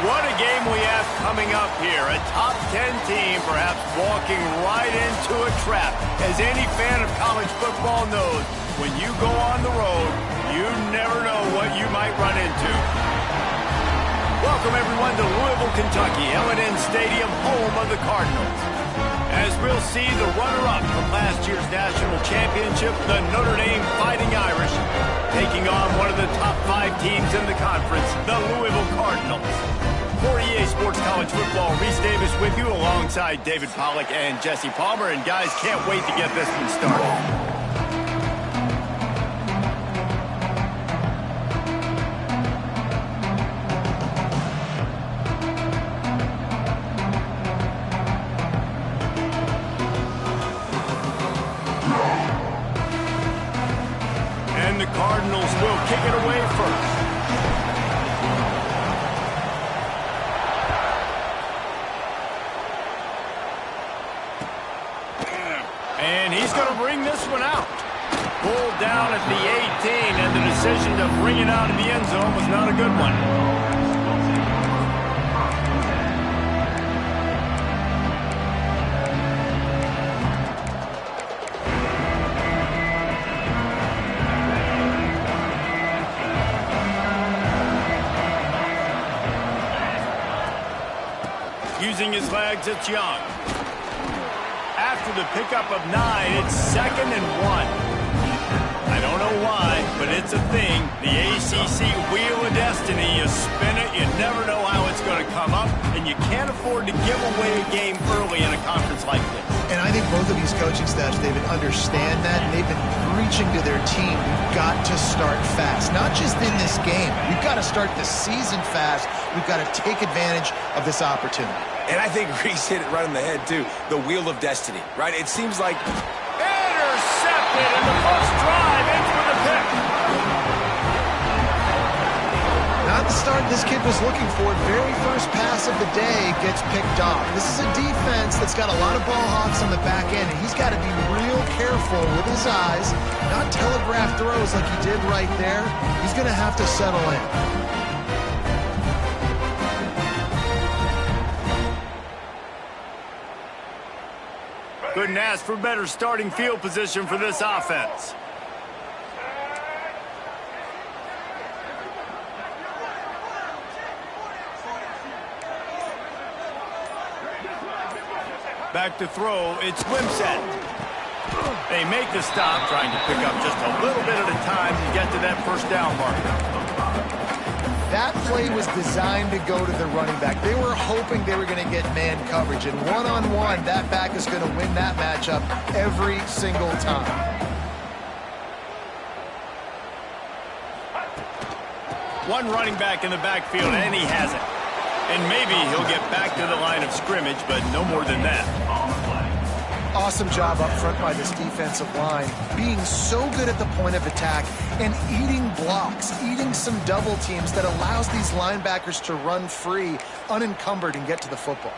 What a game we have coming up here. A top 10 team perhaps walking right into a trap. As any fan of college football knows, when you go on the road, you never know what you might run into. Welcome everyone to Louisville, Kentucky, L&N Stadium, home of the Cardinals. As we'll see, the runner-up from last year's national championship, the Notre Dame Fighting Irish, taking on one of the top 5 teams in the conference, the Louisville Cardinals. For EA Sports College Football, Reese Davis with you alongside David Pollack and Jesse Palmer. And guys, can't wait to get this one started. And the Cardinals will kick it away first. And he's going to bring this one out. Pulled down at the 18, and the decision to bring it out of the end zone was not a good one. Using his legs, it's Young. After the pickup of 9, it's 2nd and 1. I don't know why, but it's a thing. The ACC Wheel of Destiny, you spin it, you never know how it's going to come up, and you can't afford to give away a game early in a conference like this. And I think both of these coaching staffs, David, understand that, and they've been preaching to their team, we've got to start fast. Not just in this game. We've got to start the season fast. We've got to take advantage of this opportunity. And I think Reese hit it right on the head, too. The Wheel of Destiny, right? It seems like... Intercepted in the first drive, in for the pick. Not the start this kid was looking for. Very first pass of the day gets picked off. This is a defense that's got a lot of ball hawks on the back end, and he's got to be real careful with his eyes, not telegraph throws like he did right there. He's going to have to settle in. Couldn't ask for better starting field position for this offense. Back to throw, it's Wimsatt. They make the stop, trying to pick up just a little bit at a time to get to that first down marker. That play was designed to go to the running back. They were hoping they were going to get man coverage, and one-on-one, that back is going to win that matchup every single time. One running back in the backfield, and he has it. And maybe he'll get back to the line of scrimmage, but no more than that. Awesome job up front by this defensive line, being so good at the point of attack and eating blocks, eating some double teams that allows these linebackers to run free, unencumbered, and get to the football.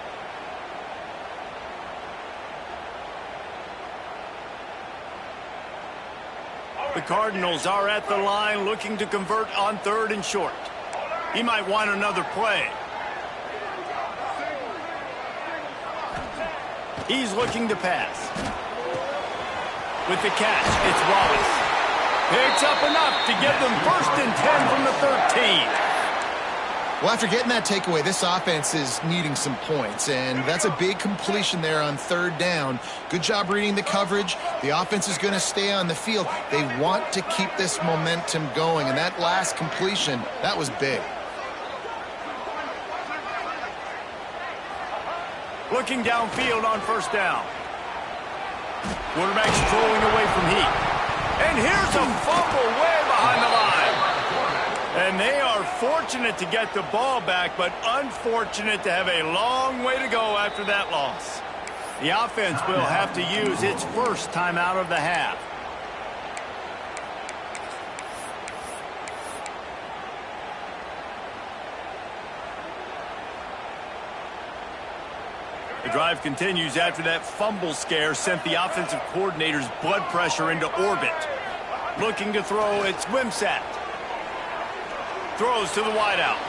The Cardinals are at the line looking to convert on 3rd and short. He might want another play. He's looking to pass. With the catch, it's Wallace. Picks up enough to give them 1st and 10 from the 13. Well, after getting that takeaway, this offense is needing some points, and that's a big completion there on 3rd down. Good job reading the coverage. The offense is going to stay on the field. They want to keep this momentum going, and that last completion, that was big. Looking downfield on 1st down. Quarterback strolling away from Heat. And here's a fumble way behind the line. And they are fortunate to get the ball back, but unfortunate to have a long way to go after that loss. The offense will have to use its first timeout of the half. The drive continues after that fumble scare sent the offensive coordinator's blood pressure into orbit. Looking to throw, it's Wimsatt. Throws to the wideout.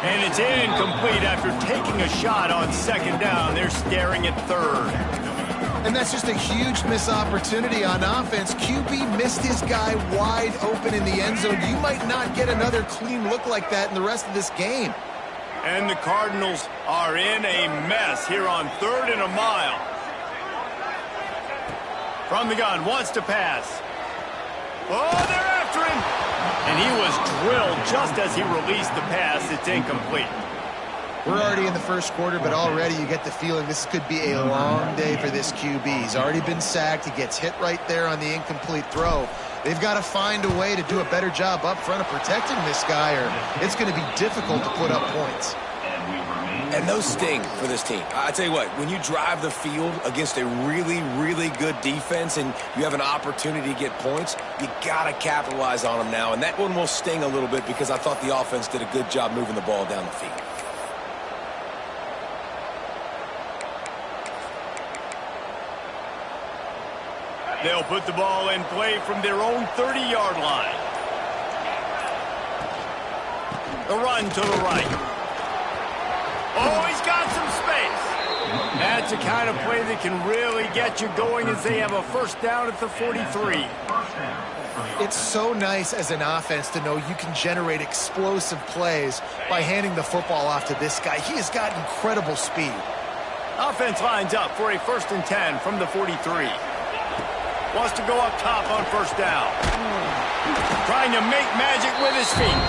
And it's incomplete after taking a shot on second down. They're staring at third. And that's just a huge missed opportunity on offense. QB missed his guy wide open in the end zone. You might not get another clean look like that in the rest of this game. And the Cardinals are in a mess here on 3rd and a mile. From the gun, wants to pass. Oh, they're after him. And he was drilled just as he released the pass. It's incomplete. We're already in the first quarter, but already you get the feeling this could be a long day for this QB. He's already been sacked. He gets hit right there on the incomplete throw. They've got to find a way to do a better job up front of protecting this guy, or it's going to be difficult to put up points. And those sting for this team. I tell you what, when you drive the field against a really, really good defense and you have an opportunity to get points, you got to capitalize on them now. And that one will sting a little bit because I thought the offense did a good job moving the ball down the field. They'll put the ball in play from their own 30-yard line. The run to the right. Oh, he's got some space. That's the kind of play that can really get you going as they have a first down at the 43. It's so nice as an offense to know you can generate explosive plays by handing the football off to this guy. He has got incredible speed. Offense lines up for a 1st and 10 from the 43. Wants to go up top on first down. Trying to make magic with his feet.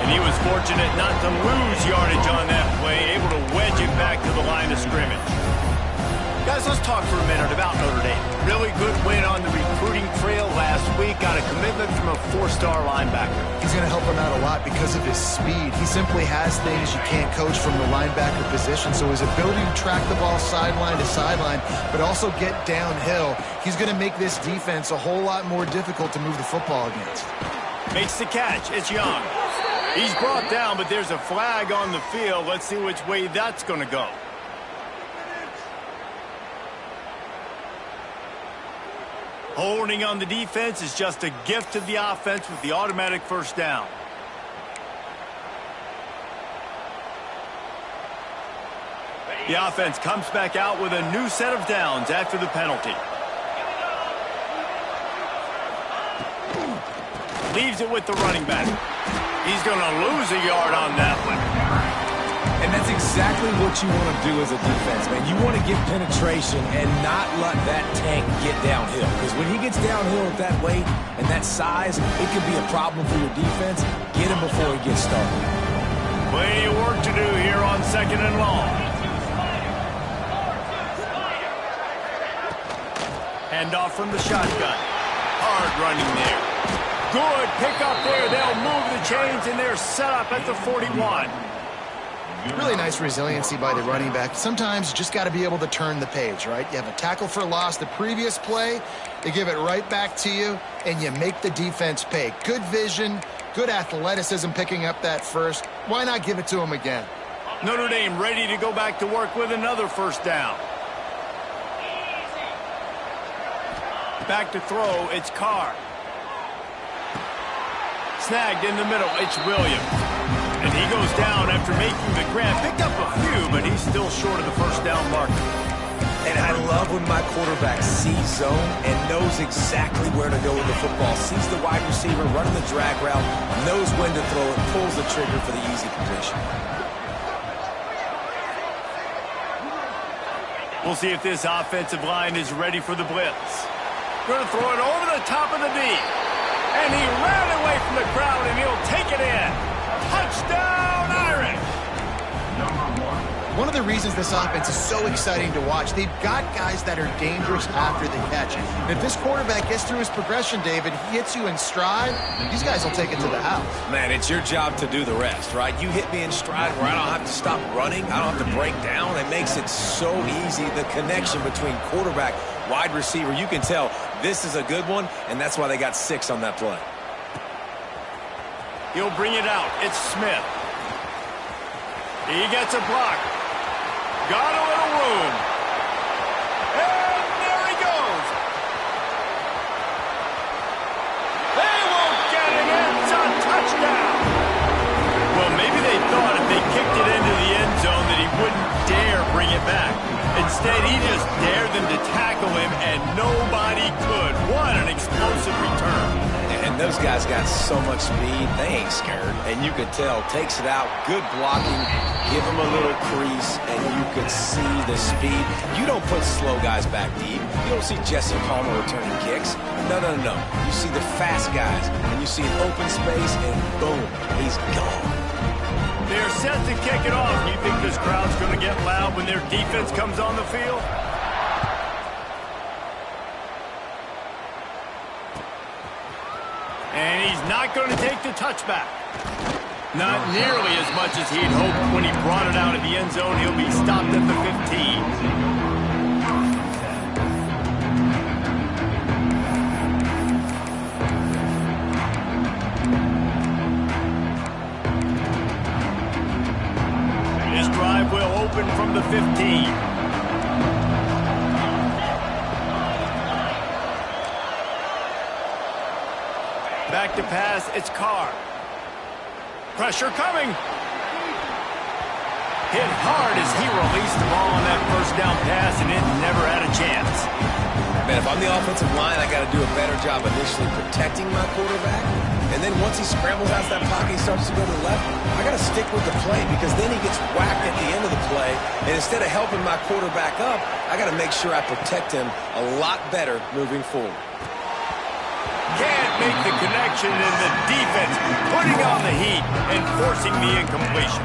And he was fortunate not to lose yardage on that play, able to wedge it back to the line of scrimmage. Guys, let's talk for a minute about Notre Dame. Really good win on the recruiting trail last week. Got a commitment from a 4-star linebacker. He's going to help him out a lot because of his speed. He simply has things you can't coach from the linebacker position. So his ability to track the ball sideline to sideline, but also get downhill, he's going to make this defense a whole lot more difficult to move the football against. Makes the catch. It's Young. He's brought down, but there's a flag on the field. Let's see which way that's going to go. Holding on the defense is just a gift to the offense with the automatic first down. The offense comes back out with a new set of downs after the penalty. Leaves it with the running back. He's going to lose a yard on that one. And that's exactly what you want to do as a defense, man. You want to get penetration and not let that tank get downhill. Because when he gets downhill at that weight and that size, it could be a problem for your defense. Get him before he gets started. Plenty of work to do here on 2nd and long. Handoff from the shotgun. Hard running there. Good pick up there. They'll move the chains, and they're set up at the 41. Really nice resiliency by the running back. Sometimes you just got to be able to turn the page, right? You have a tackle for loss the previous play, they give it right back to you, and you make the defense pay. Good vision, good athleticism picking up that first. Why not give it to him again? Notre Dame ready to go back to work with another first down. Back to throw, it's Carr. Snagged in the middle, it's Williams. And he goes down after making the grab. Picked up a few, but he's still short of the first down marker. And I love when my quarterback sees zone and knows exactly where to go with the football. Sees the wide receiver running the drag route, knows when to throw it, pulls the trigger for the easy completion. We'll see if this offensive line is ready for the blitz. Going to throw it over the top of the knee. And he ran away from the crowd, and he'll take it in. Touchdown, Irish! One of the reasons this offense is so exciting to watch, they've got guys that are dangerous after the catch. And if this quarterback gets through his progression, David, he hits you in stride, these guys will take it to the house. Man, it's your job to do the rest, right? You hit me in stride where I don't have to stop running. I don't have to break down. It makes it so easy. The connection between quarterback, wide receiver, you can tell this is a good one, and that's why they got 6 on that play. He'll bring it out. It's Smith. He gets a block. Got a little room. And there he goes. They won't get it. It's a touchdown. Well, maybe they thought if they Instead, he just dared them to tackle him, and nobody could. What an explosive return. And those guys got so much speed, they ain't scared. And you could tell, takes it out, good blocking, give him a little crease, and you could see the speed. You don't put slow guys back deep. You don't see Jesse Palmer returning kicks. No, no, no. You see the fast guys, and you see an open space, and boom, he's gone. They're set to kick it off. You think this crowd's going to get loud when their defense comes on the field? And he's not going to take the touchback. Not nearly as much as he'd hoped when he brought it out of the end zone. He'll be stopped at the 15. Will open from the 15. Back to pass, it's Carr. Pressure coming. Hit hard as he released the ball on that first down pass, and it never had a chance. Man, if I'm the offensive line, I got to do a better job initially protecting my quarterback. And then once he scrambles out of that pocket, he starts to go to the left, I got to stick with the play because then he gets whacked at the end of the play. And instead of helping my quarterback up, I got to make sure I protect him a lot better moving forward. Can't make the connection, and the defense putting on the heat and forcing the incompletion.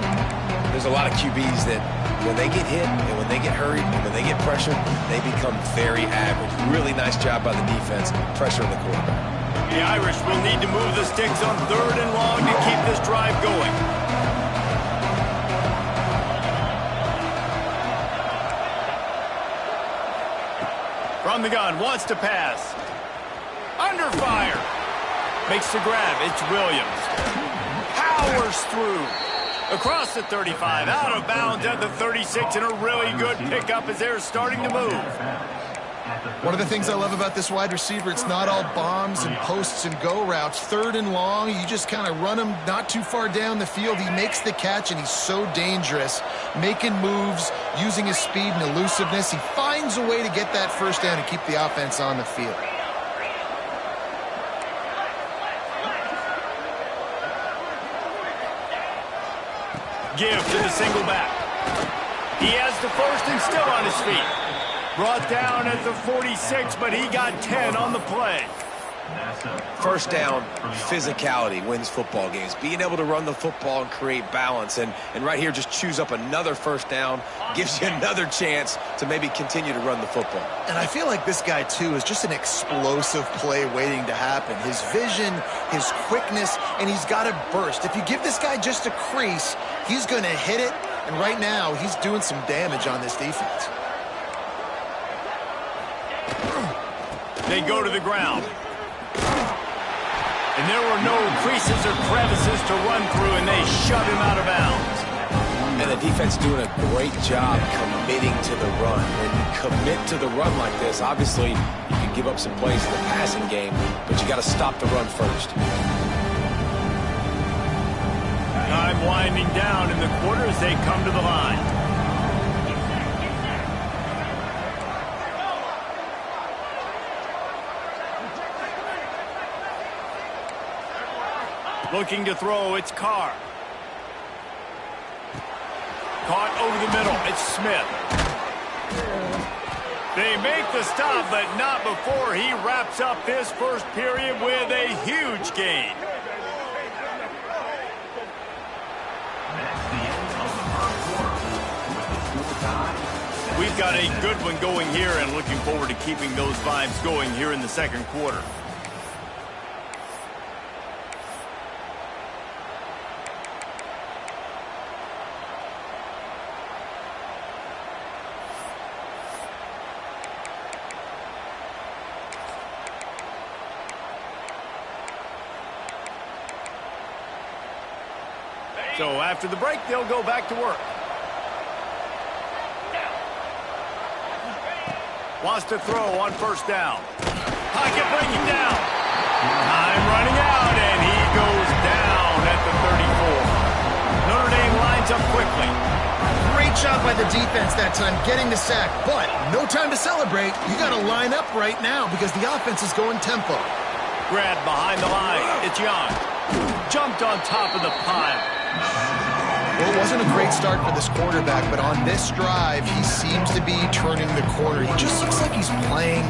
There's a lot of QBs that when they get hit and when they get hurried and when they get pressured, they become very average. Really nice job by the defense, pressuring the quarterback. The Irish will need to move the sticks on 3rd and long to keep this drive going. From the gun, wants to pass. Under fire. Makes the grab. It's Williams. Powers through. Across the 35, out of bounds at the 36, and a really good pickup as they're starting to move. One of the things I love about this wide receiver, it's not all bombs and posts and go routes. 3rd and long, you just kind of run him not too far down the field. He makes the catch, and he's so dangerous, making moves, using his speed and elusiveness. He finds a way to get that first down and keep the offense on the field. Give to the single back. He has the first and still on his feet. Brought down at the 46, but he got 10 on the play. First down, physicality wins football games. Being able to run the football and create balance. And right here, just choose up another first down. Gives you another chance to maybe continue to run the football. And I feel like this guy, too, is just an explosive play waiting to happen. His vision, his quickness, and he's got a burst. If you give this guy just a crease, he's going to hit it. And right now, he's doing some damage on this defense. They go to the ground. And there were no creases or crevices to run through, and they shut him out of bounds. And the defense doing a great job committing to the run. When you commit to the run like this, obviously you can give up some plays in the passing game, but you got to stop the run first. Time winding down in the quarter as they come to the line. Looking to throw, it's Carr. Caught over the middle, it's Smith. They make the stop, but not before he wraps up this first period with a huge gain. We've got a good one going here, and looking forward to keeping those vibes going here in the second quarter. So after the break, they'll go back to work. Wants to throw on first down. Pocket breaking down. Time running out, and he goes down at the 34. Notre Dame lines up quickly. Great Great job by the defense that time, getting the sack. But no time to celebrate. You got to line up right now because the offense is going tempo. Grab behind the line. It's Young. Jumped on top of the pile. Well, it wasn't a great start for this quarterback, but on this drive, he seems to be turning the corner. He just looks like he's playing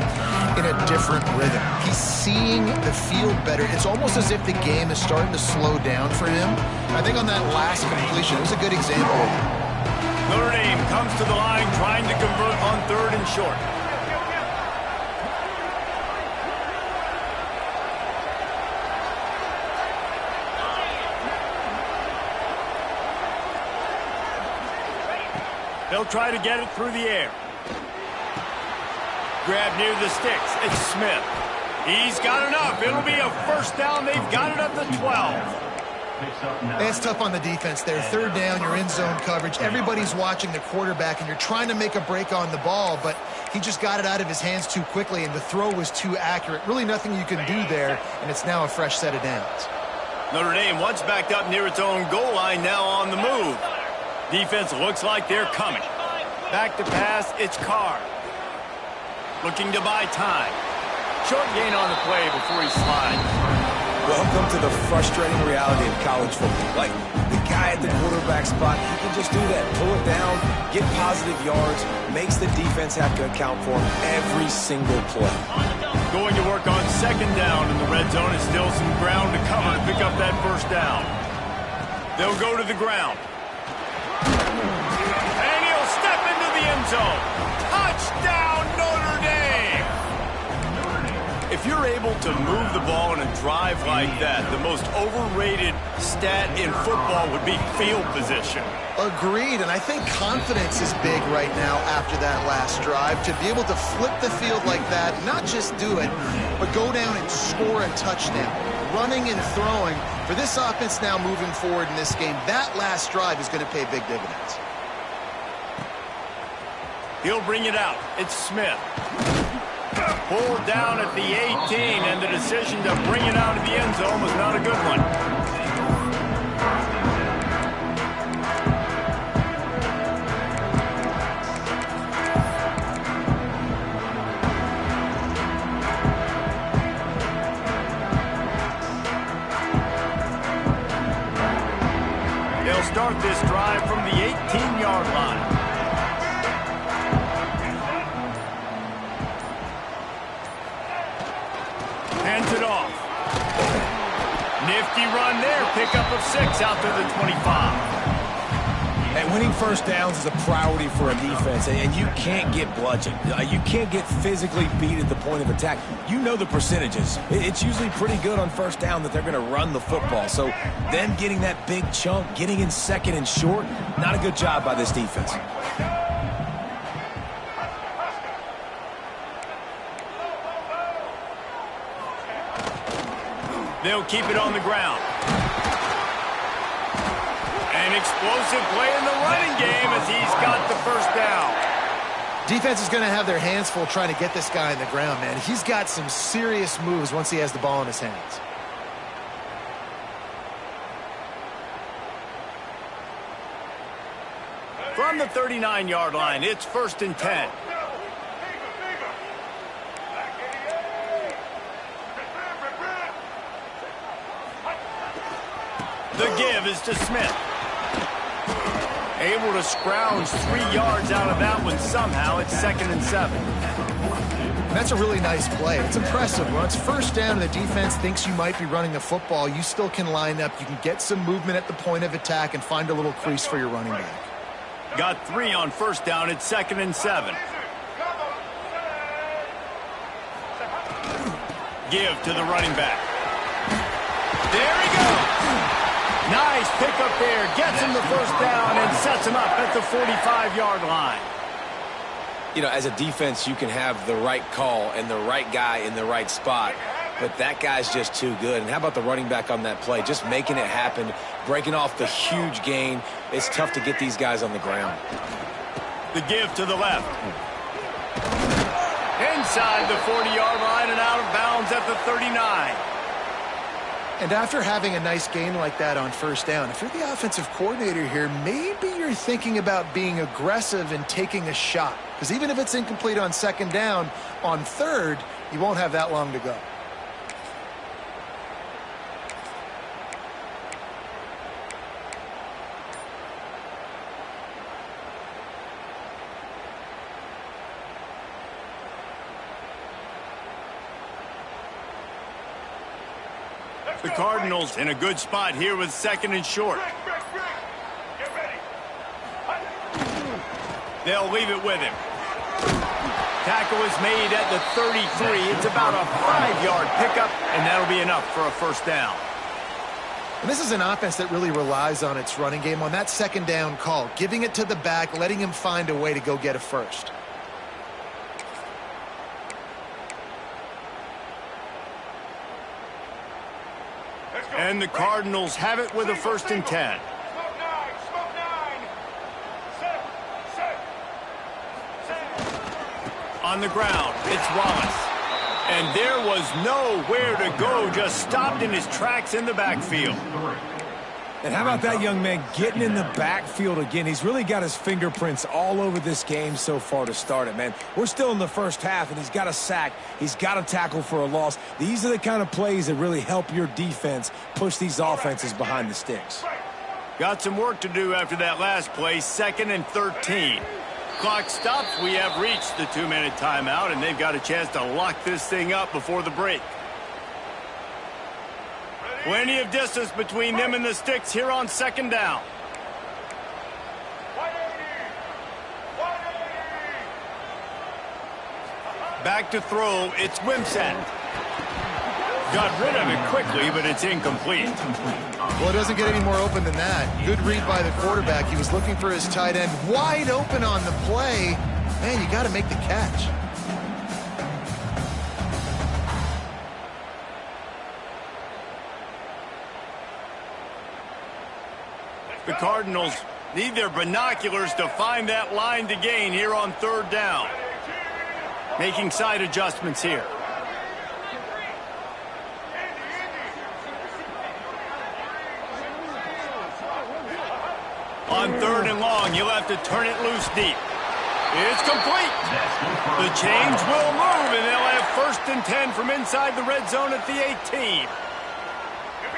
in a different rhythm. He's seeing the field better. It's almost as if the game is starting to slow down for him. I think on that last completion, it was a good example of it. Notre Dame comes to the line trying to convert on 3rd and short. They'll try to get it through the air. Grab near the sticks. It's Smith. He's got enough. It'll be a first down. They've got it at the 12. It's tough on the defense there. 3rd down, you're in zone coverage. Everybody's watching the quarterback, and you're trying to make a break on the ball, but he just got it out of his hands too quickly, and the throw was too accurate. Really nothing you can do there, and it's now a fresh set of downs. Notre Dame once backed up near its own goal line, now on the move. Defense looks like they're coming. Back to pass, it's Carr. Looking to buy time. Short gain on the play before he slides. Welcome to the frustrating reality of college football. Like, the guy at the quarterback spot, he can just do that. Pull it down, get positive yards, makes the defense have to account for him every single play. Going to work on 2nd down in the red zone. Is still some ground to cover to pick up that first down. They'll go to the ground. And he'll step into the end zone. Touchdown, Notre Dame! If you're able to move the ball in a drive like that, the most overrated stat in football would be field position. Agreed, and I think confidence is big right now after that last drive. To be able to flip the field like that, not just do it, but go down and score a touchdown. Running and throwing, for this offense now moving forward in this game, that last drive is going to pay big dividends. He'll bring it out. It's Smith. Pulled down at the 18, and the decision to bring it out of the end zone was not a good one. They'll start this drive from the 18-yard line. Hands it off. Nifty run there. Pickup of 6 out to the 25. And winning first downs is a priority for a defense, and you can't get bludgeoned. You can't get physically beat at the point of attack. You know the percentages. It's usually pretty good on first down that they're going to run the football. So them getting that big chunk, getting in 2nd and short, not a good job by this defense. They'll keep it on the ground. An explosive play in the running game as he's got the first down. Defense is going to have their hands full trying to get this guy on the ground, man. He's got some serious moves once he has the ball in his hands. From the 39-yard line, it's 1st and 10. The give is to Smith. Able to scrounge 3 yards out of that one somehow. It's 2nd and 7. That's a really nice play. It's impressive. When it's first down and the defense thinks you might be running the football, you still can line up. You can get some movement at the point of attack and find a little crease for your running back. Got 3 on first down. It's 2nd and 7. Give to the running back. There he goes. Nice pickup there. Gets him the first down and sets him up at the 45-yard line. You know, as a defense, you can have the right call and the right guy in the right spot, but that guy's just too good. And how about the running back on that play? Just making it happen, breaking off the huge gain. It's tough to get these guys on the ground. The give to the left. Inside the 40-yard line and out of bounds at the 39. And after having a nice gain like that on first down, if you're the offensive coordinator here, maybe you're thinking about being aggressive and taking a shot. Because even if it's incomplete on second down, on third, you won't have that long to go. The Cardinals in a good spot here with second and short. They'll leave it with him. Tackle is made at the 33. It's about a 5-yard pickup, and that'll be enough for a first down. And this is an offense that really relies on its running game on that second down call, giving it to the back, letting him find a way to go get a first. And the Cardinals have it with a first and 10. On the ground, it's Wallace. And there was nowhere to go, just stopped in his tracks in the backfield. And how about that young man getting in the backfield again? He's really got his fingerprints all over this game so far to start it, man. We're still in the first half, and he's got a sack. He's got a tackle for a loss. These are the kind of plays that really help your defense push these offenses behind the sticks. Got some work to do after that last play, 2nd and 13. Clock stops. We have reached the 2-minute timeout, and they've got a chance to lock this thing up before the break. Plenty of distance between them and the sticks here on second down. Back to throw, it's Wimsatt. Got rid of it quickly, but it's incomplete. Well, it doesn't get any more open than that. Good read by the quarterback. He was looking for his tight end wide open on the play. Man, you got to make the catch. The Cardinals need their binoculars to find that line to gain here on third down. Making side adjustments here. On third and long, you'll have to turn it loose deep. It's complete. The change will move, and they'll have first and 10 from inside the red zone at the 18.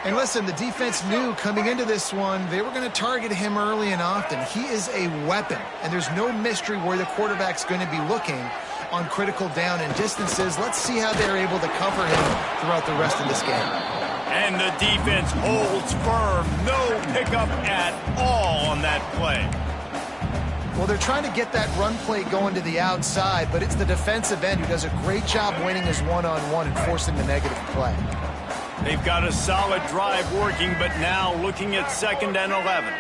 And listen, the defense knew coming into this one, they were going to target him early and often. He is a weapon, and there's no mystery where the quarterback's going to be looking on critical down and distances. Let's see how they're able to cover him throughout the rest of this game. And the defense holds firm. No pickup at all on that play. Well, they're trying to get that run play going to the outside, but it's the defensive end who does a great job winning his one-on-one and forcing the negative play. They've got a solid drive working, but now looking at 2nd and 11.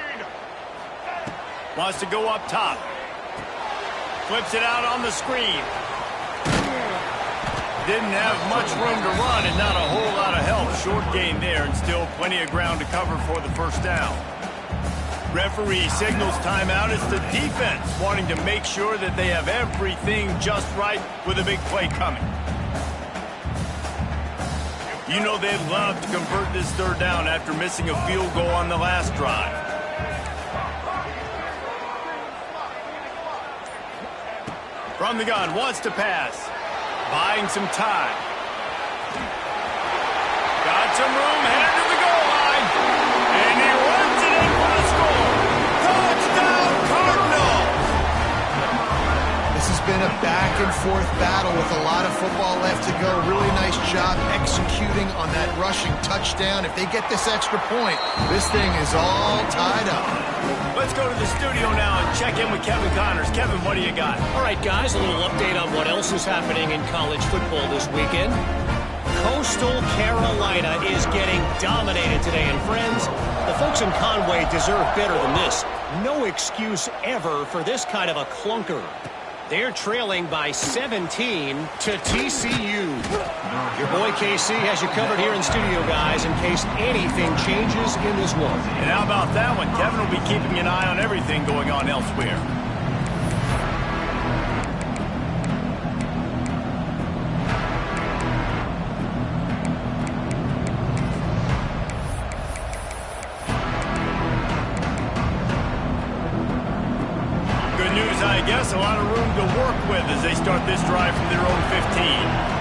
Wants to go up top. Flips it out on the screen. Didn't have much room to run and not a whole lot of help. Short gain there and still plenty of ground to cover for the first down. Referee signals timeout. It's the defense wanting to make sure that they have everything just right with a big play coming. You know they'd love to convert this third down after missing a field goal on the last drive. From the gun, wants to pass. Buying some time. Got some room, headed to the goal line. And he runs it in for the score. Touchdown, Cardinals! This has been a back-and-forth battle with a lot of football left to go. Really nice job executing on that rushing touchdown. If they get this extra point, this thing is all tied up. Let's go to the studio now and check in with Kevin Connors. Kevin, what do you got? All right, guys, a little update on what else is happening in college football this weekend. Coastal Carolina is getting dominated today, and friends, the folks in Conway deserve better than this. No excuse ever for this kind of a clunker. They're trailing by 17 to TCU. Your boy KC has you covered here in studio, guys, in case anything changes in this one. And how about that one? Kevin will be keeping an eye on everything going on elsewhere. guess a lot of room to work with as they start this drive from their own 15.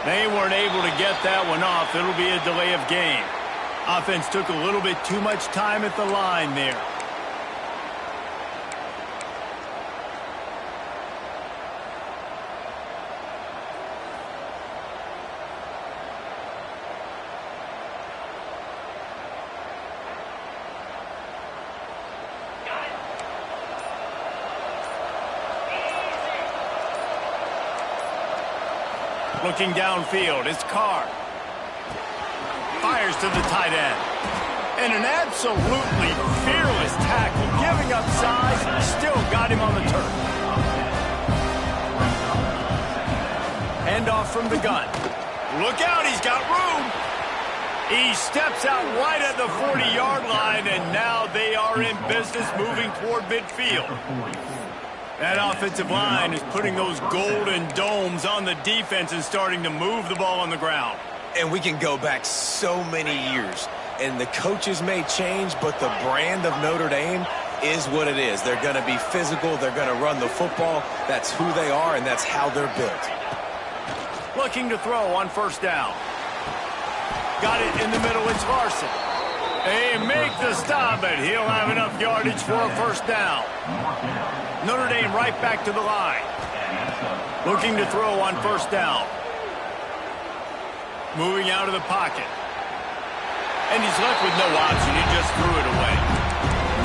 They weren't able to get that one off. It'll be a delay of game. Offense took a little bit too much time at the line there. Looking downfield, it's Carr. Fires to the tight end. And an absolutely fearless tackle, giving up size, still got him on the turf. Handoff from the gun. Look out, he's got room. He steps out right at the 40-yard line, and now they are in business moving toward midfield. That offensive line is putting those golden domes on the defense and starting to move the ball on the ground. And we can go back so many years, and the coaches may change, but the brand of Notre Dame is what it is. They're going to be physical. They're going to run the football. That's who they are, and that's how they're built. Looking to throw on first down. Got it in the middle. It's Larson. They make the stop, but he'll have enough yardage for a first down. Notre Dame right back to the line. Looking to throw on first down. Moving out of the pocket. And he's left with no option. He just threw it away.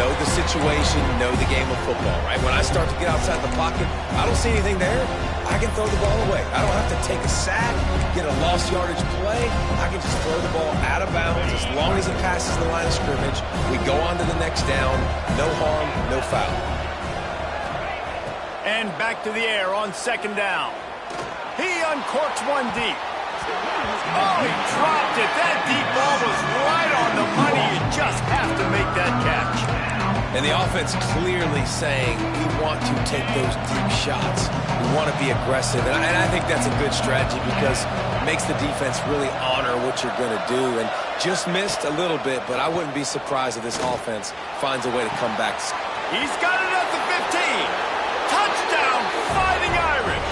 Know the situation, know the game of football, right? When I start to get outside the pocket, I don't see anything there. I can throw the ball away. I don't have to take a sack, get a lost yardage play. I can just throw the ball out of bounds as long as it passes the line of scrimmage. We go on to the next down. No harm, no foul. And back to the air on second down. He uncorks one deep. Oh, he dropped it. That deep ball was right on the money. You just have to make that catch. And the offense clearly saying we want to take those deep shots. We want to be aggressive. And I think that's a good strategy because it makes the defense really honor what you're going to do. And just missed a little bit, but I wouldn't be surprised if this offense finds a way to come back. He's got it at the 15. Touchdown, Fighting Irish.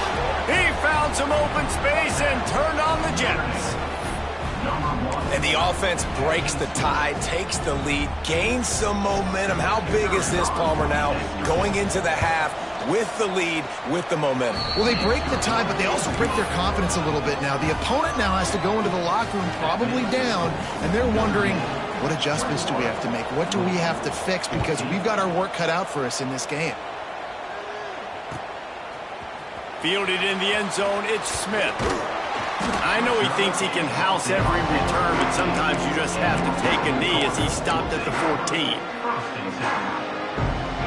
He found some open space and turned on the Jets. And the offense breaks the tie, takes the lead, gains some momentum. How big is this, Palmer, now going into the half with the lead, with the momentum? Well, they break the tie, but they also break their confidence a little bit now. The opponent now has to go into the locker room probably down, and they're wondering, what adjustments do we have to make? What do we have to fix? Because we've got our work cut out for us in this game. Fielded in the end zone, it's Smith. I know he thinks he can house every return, but sometimes you just have to take a knee as he stopped at the 14.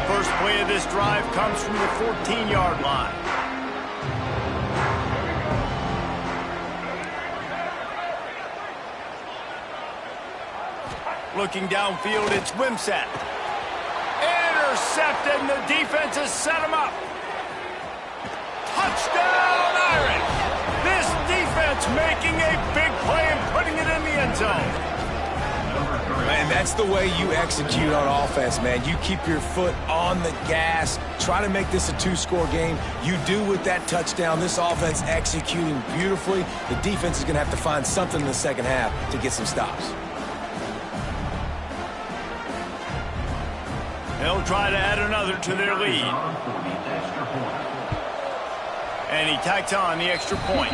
First play of this drive comes from the 14-yard line. Looking downfield, it's Wimsatt. Intercepted, and the defense has set him up. Touchdown, Irish! This defense making a big play and putting it in the end zone. Man, that's the way you execute on offense, man. You keep your foot on the gas. Try to make this a two-score game. You do with that touchdown. This offense executing beautifully. The defense is going to have to find something in the second half to get some stops. They'll try to add another to their lead. And he tacks on the extra point.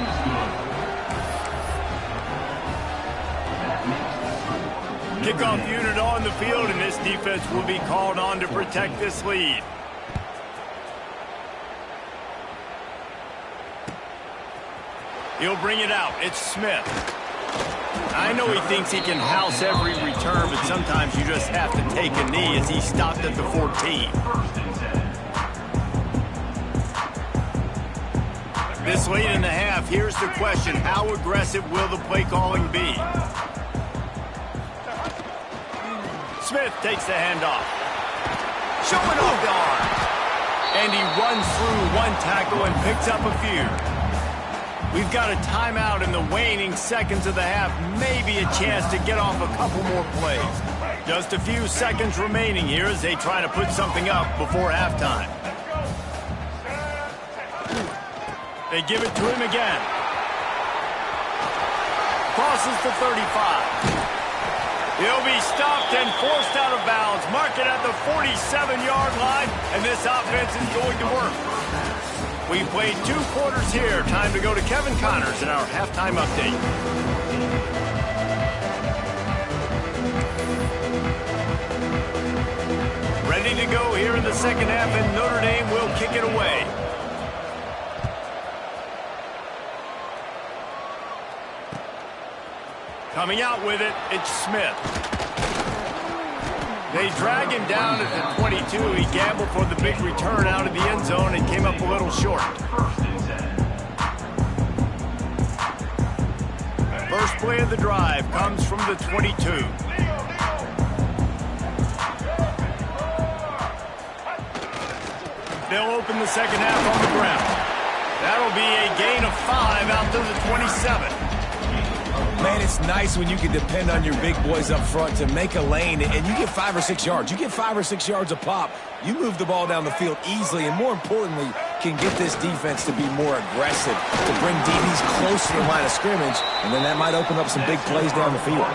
Kickoff unit on the field, and this defense will be called on to protect this lead. He'll bring it out. It's Smith. I know he thinks he can house every return, but sometimes you just have to take a knee as he stopped at the 14. This late in the half, here's the question. How aggressive will the play calling be? Smith takes the handoff. Showing off the arm. And he runs through one tackle and picks up a few. We've got a timeout in the waning seconds of the half. Maybe a chance to get off a couple more plays. Just a few seconds remaining here as they try to put something up before halftime. They give it to him again. Crosses the 35. He'll be stopped and forced out of bounds. Mark it at the 47-yard line, and this offense is going to work. We played 2 quarters here. Time to go to Kevin Connors in our halftime update. Ready to go here in the second half, and Notre Dame will kick it away. Coming out with it, it's Smith. They drag him down at the 22. He gambled for the big return out of the end zone and came up a little short. First play of the drive comes from the 22. They'll open the second half on the ground. That'll be a gain of 5 out to the 27. Man, it's nice when you can depend on your big boys up front to make a lane, and you get 5 or 6 yards. You get 5 or 6 yards a pop. You move the ball down the field easily, and more importantly, can get this defense to be more aggressive, to bring DBs close to the line of scrimmage, and then that might open up some big plays down the field.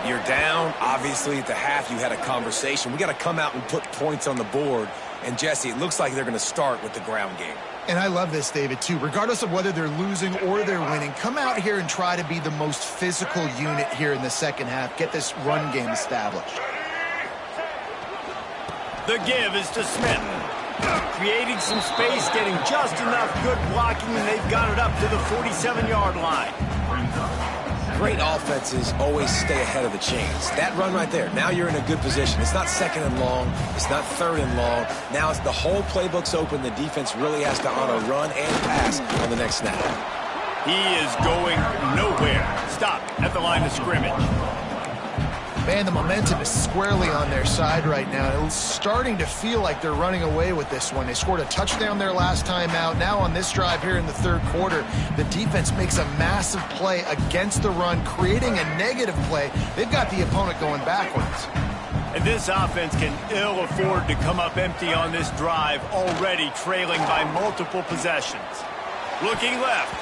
You're down. Obviously, at the half, you had a conversation. We got to come out and put points on the board. And, Jesse, it looks like they're going to start with the ground game. And I love this, David, too. Regardless of whether they're losing or they're winning, come out here and try to be the most physical unit here in the second half. Get this run game established. The give is to Smith. Creating some space, getting just enough good blocking, and they've got it up to the 47-yard line. Great offenses always stay ahead of the chains. That run right there, now you're in a good position. It's not second and long. It's not third and long. Now it's the whole playbook's open. The defense really has to honor run and pass on the next snap. He is going nowhere. Stop at the line of scrimmage. Man, the momentum is squarely on their side right now. It's starting to feel like they're running away with this one. They scored a touchdown their last time out. Now on this drive here in the third quarter, the defense makes a massive play against the run, creating a negative play. They've got the opponent going backwards. And this offense can ill afford to come up empty on this drive, already trailing by multiple possessions. Looking left.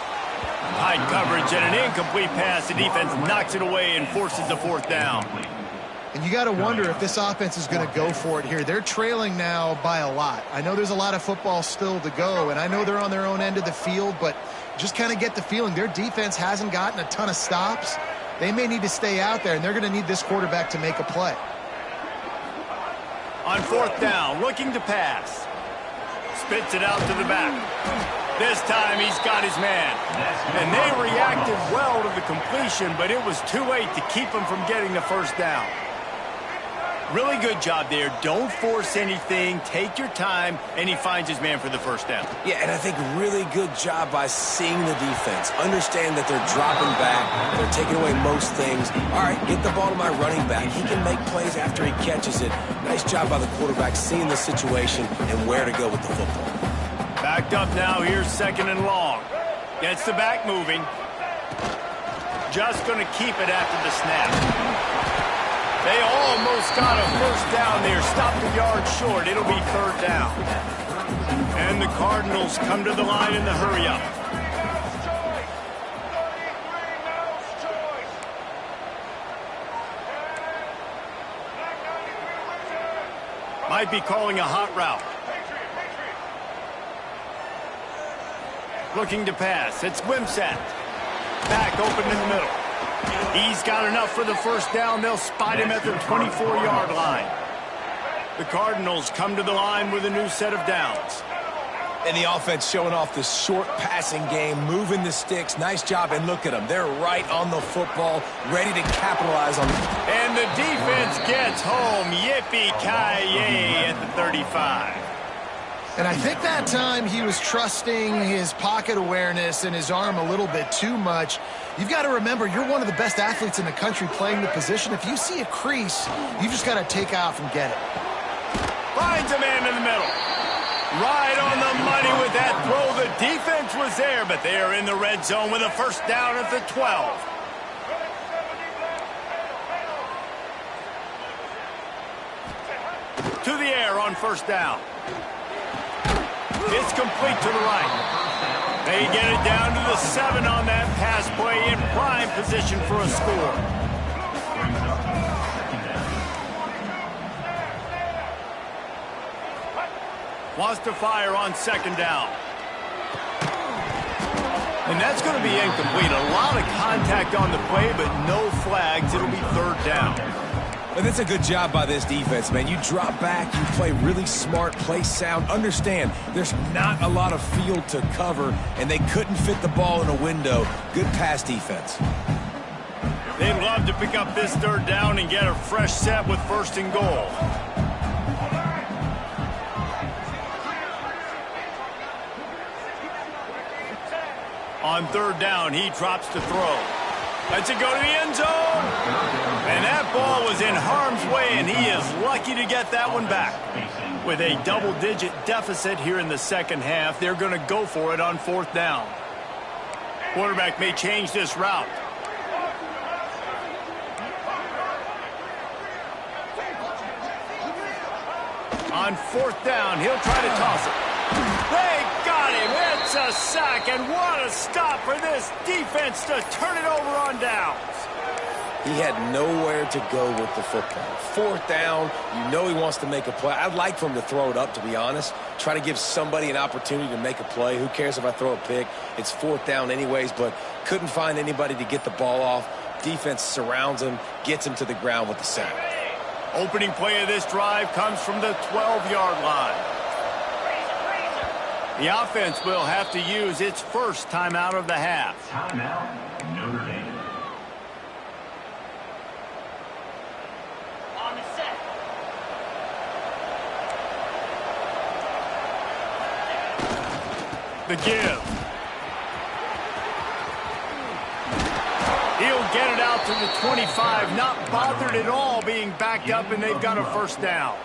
High coverage and an incomplete pass. The defense knocks it away and forces the 4th down. And you got to wonder if this offense is going to go for it here. They're trailing now by a lot. I know there's a lot of football still to go, and I know they're on their own end of the field, but just kind of get the feeling their defense hasn't gotten a ton of stops. They may need to stay out there, and they're going to need this quarterback to make a play. On 4th down, looking to pass. Spits it out to the back. This time he's got his man. And they reacted well to the completion, but it was too late to keep him from getting the 1st down. Really good job there. Don't force anything. Take your time, and he finds his man for the 1st down. Yeah, and I think really good job by seeing the defense. Understand that they're dropping back. They're taking away most things. All right, get the ball to my running back. He can make plays after he catches it. Nice job by the quarterback seeing the situation and where to go with the football. Backed up now, here's 2nd and long. Gets the back moving. Just going to keep it after the snap. They almost got a 1st down there. Stopped a yard short. It'll be 3rd down. And the Cardinals come to the line in the hurry-up. Might be calling a hot route. Looking to pass. It's Wimsatt. Back open in the middle. He's got enough for the 1st down. They'll spot him at the 24-yard line. The Cardinals come to the line with a new set of downs. And the offense showing off the short passing game, moving the sticks. Nice job, and look at them. They're right on the football, ready to capitalize on it. And the defense gets home. Yippee-ki-yay at the 35. And I think that time he was trusting his pocket awareness and his arm a little bit too much. You've got to remember, you're one of the best athletes in the country playing the position. If you see a crease, you just got to take off and get it. Finds a man in the middle. Right on the money with that throw. The defense was there, but they are in the red zone with a first down at the 12. To the air on first down. It's complete to the right. They get it down to the 7 on that pass play, in prime position for a score. Wants to fire on second down. And that's going to be incomplete. A lot of contact on the play, but no flags. It'll be third down. But that's a good job by this defense, man. You drop back, you play really smart, play sound. Understand, there's not a lot of field to cover, and they couldn't fit the ball in a window. Good pass defense. They'd love to pick up this third down and get a fresh set with first and goal. On third down, he drops to throw. Lets it go to the end zone. And that ball was in harm's way, and he is lucky to get that one back. With a double-digit deficit here in the second half, they're going to go for it on fourth down. Quarterback may change this route. On fourth down, he'll try to toss it. They got him. It's a sack, and what a stop for this defense to turn it over on downs. He had nowhere to go with the football. Fourth down, you know he wants to make a play. I'd like for him to throw it up, to be honest. Try to give somebody an opportunity to make a play. Who cares if I throw a pick? It's fourth down anyways, but couldn't find anybody to get the ball off. Defense surrounds him, gets him to the ground with the sack. Opening play of this drive comes from the 12-yard line. The offense will have to use its first timeout of the half. Timeout, Notre Dame. On the set. The give. He'll get it out to the 25, not bothered at all being backed up, and they've got a first down.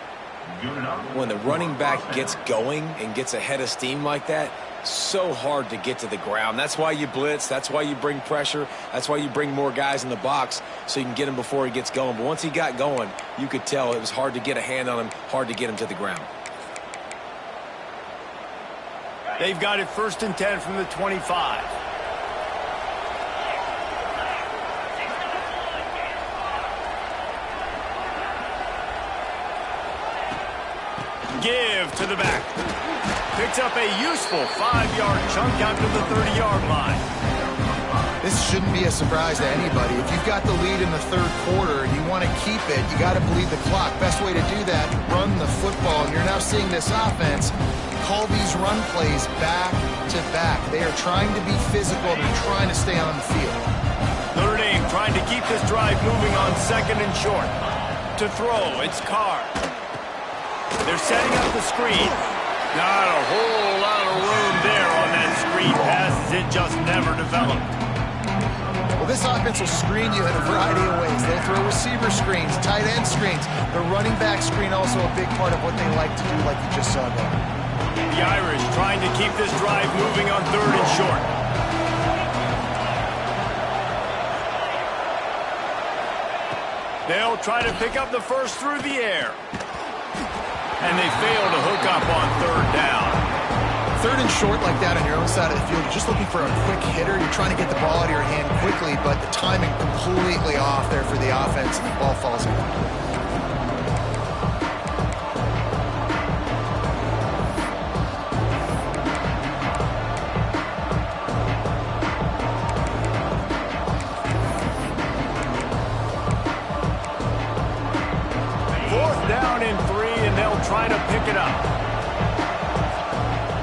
When the running back gets going and gets ahead of steam like that, so hard to get to the ground. That's why you blitz. That's why you bring pressure. That's why you bring more guys in the box so you can get him before he gets going. But once he got going, you could tell it was hard to get a hand on him, hard to get him to the ground. They've got it first and 10 from the 25. Give to the back. Picks up a useful 5-yard chunk out to the 30-yard line. This shouldn't be a surprise to anybody. If you've got the lead in the third quarter and you want to keep it, you got to bleed the clock. Best way to do that, run the football. And you're now seeing this offense call these run plays back to back. They are trying to be physical. They're trying to stay on the field. Notre Dame trying to keep this drive moving on second and short. To throw, it's Carr. They're setting up the screen. Not a whole lot of room there on that screen pass, as it just never developed. Well, this offense will screen you in a variety of ways. They'll throw receiver screens, tight end screens. The running back screen also a big part of what they like to do, like you just saw there. The Irish trying to keep this drive moving on third and short. They'll try to pick up the first through the air. And they fail to hook up on third down. Third and short like that on your own side of the field, you're just looking for a quick hitter. You're trying to get the ball out of your hand quickly, but the timing completely off there for the offense, and the ball falls in. Try to pick it up.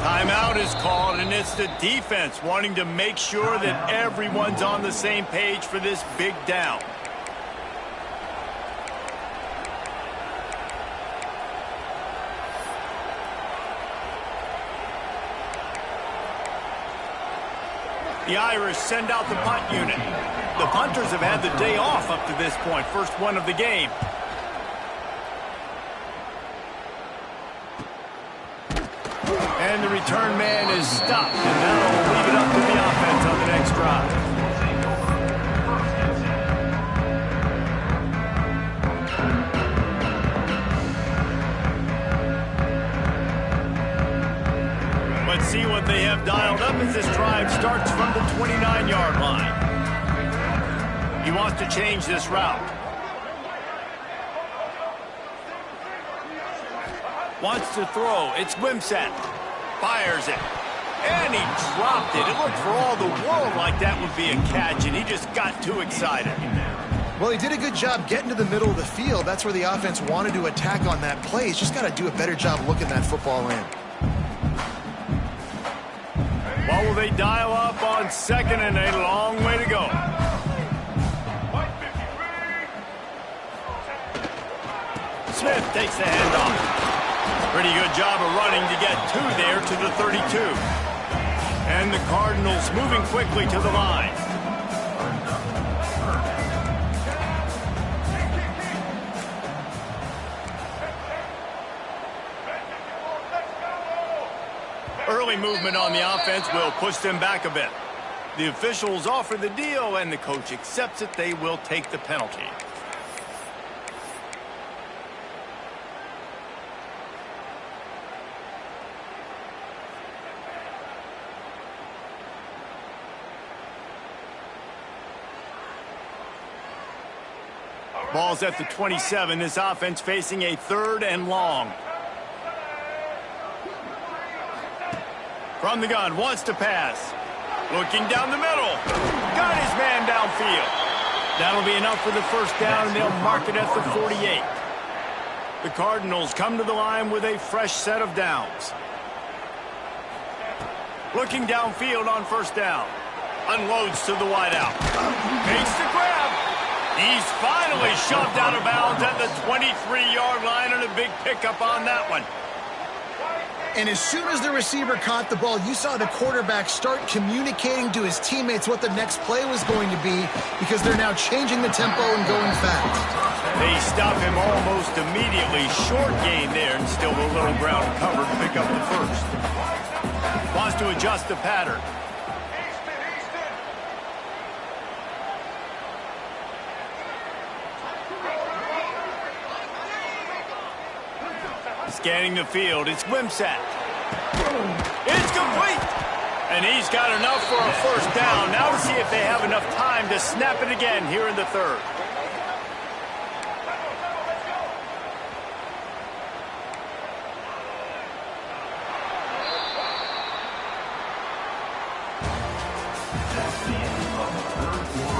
Timeout is called, and it's the defense wanting to make sure that everyone's on the same page for this big down. The Irish send out the punt unit. The punters have had the day off up to this point, first one of the game. And the return man is stopped, and that'll leave it up to the offense on the next drive. Let's see what they have dialed up as this drive starts from the 29-yard line. He wants to change this route. Wants to throw. It's Wimsatt. Fires it. And he dropped it. It looked for all the world like that would be a catch, and he just got too excited. Well, he did a good job getting to the middle of the field. That's where the offense wanted to attack on that play. He's just got to do a better job looking that football in. What will they dial up on second and a long way to go? Smith takes the handoff. Pretty good job of running to get two there to the 32. And the Cardinals moving quickly to the line. Early movement on the offense will push them back a bit. The officials offer the deal, and the coach accepts it. They will take the penalty. Ball's at the 27. This offense facing a 3rd and long. From the gun, wants to pass. Looking down the middle. Got his man downfield. That'll be enough for the first down, and they'll mark it at the 48. The Cardinals come to the line with a fresh set of downs. Looking downfield on first down. Unloads to the wideout. Makes the grab. He's finally shoved out of bounds at the 23-yard line, and a big pickup on that one. And as soon as the receiver caught the ball, you saw the quarterback start communicating to his teammates what the next play was going to be, because they're now changing the tempo and going fast. They stop him almost immediately. Short gain there, and still a little ground covered to pick up the first. Wants to adjust the pattern. Scanning the field, it's Wimsatt. It's complete! And he's got enough for a first down. Now to see if they have enough time to snap it again here in the 3rd.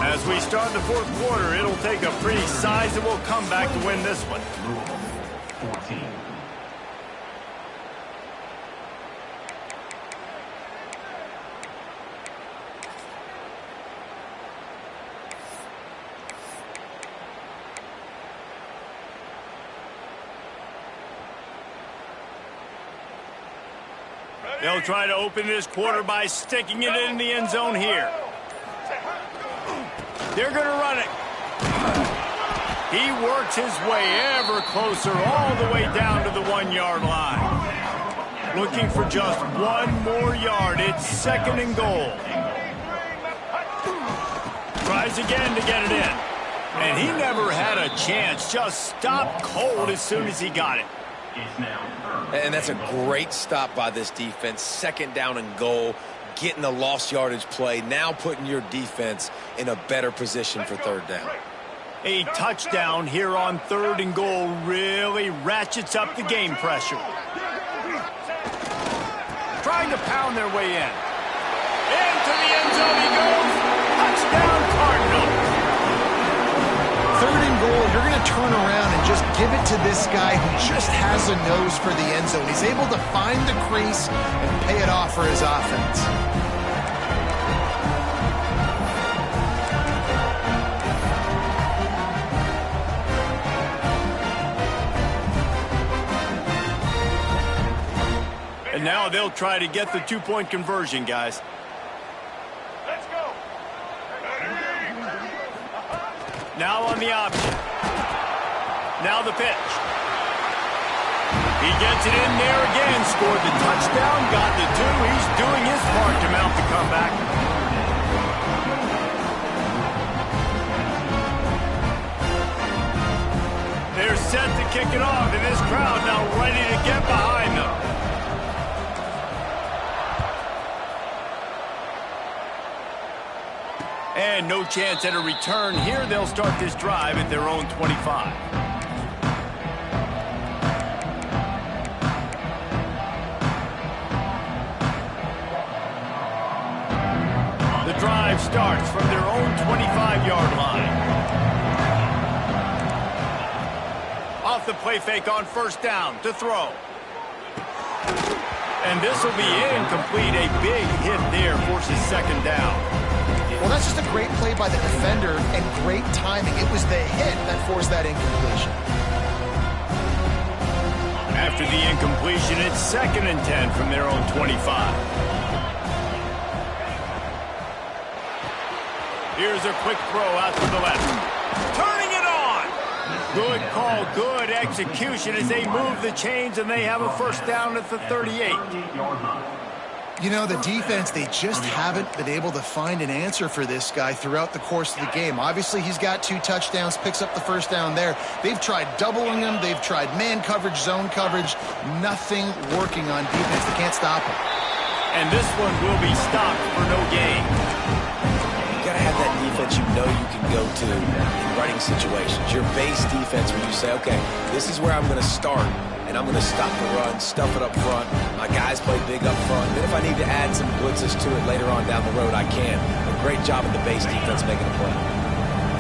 As we start the 4th quarter, it'll take a pretty sizable comeback to win this one. 14. They'll try to open this quarter by sticking it in the end zone here. They're going to run it. He works his way ever closer all the way down to the 1-yard line. Looking for just one more yard. It's 2nd and goal. Tries again to get it in. And he never had a chance. Just stopped cold as soon as he got it. And that's a great stop by this defense. 2nd down and goal, getting a lost yardage play, now putting your defense in a better position for 3rd down. A touchdown here on 3rd and goal really ratchets up the game pressure. Trying to pound their way in. Into the end zone he goes. Touchdown, Cardinals. 3rd and goal, you're going to turn around and just give it to this guy who just has a nose for the end zone. He's able to find the crease and pay it off for his offense. And now they'll try to get the 2-point conversion, guys. Let's go. Now on the option. Now the pitch. He gets it in there again, scored the touchdown, got the 2. He's doing his part to mount the comeback. They're set to kick it off, and this crowd now ready to get behind them. And no chance at a return here. They'll start this drive at their own 25. The drive starts from their own 25-yard line. Off the play fake on first down to throw. And this will be incomplete. A big hit there forces second down. Well, that's just a great play by the defender and great timing. It was the hit that forced that incompletion. After the incompletion, it's 2nd and 10 from their own 25. Here's a quick throw out to the left. Turning it on! Good call, good execution as they move the chains, and they have a first down at the 38. You know, the defense, they just haven't been able to find an answer for this guy throughout the course of the game. Obviously, he's got 2 touchdowns, picks up the first down there. They've tried doubling him. They've tried man coverage, zone coverage. Nothing working on defense. They can't stop him. And this one will be stopped for no gain. You got to have that defense you know you can go to in running situations. Your base defense where you say, okay, this is where I'm going to start. And I'm going to stop the run, stuff it up front. My guys play big up front. Then if I need to add some blitzes to it later on down the road, I can. A great job of the base defense making a play.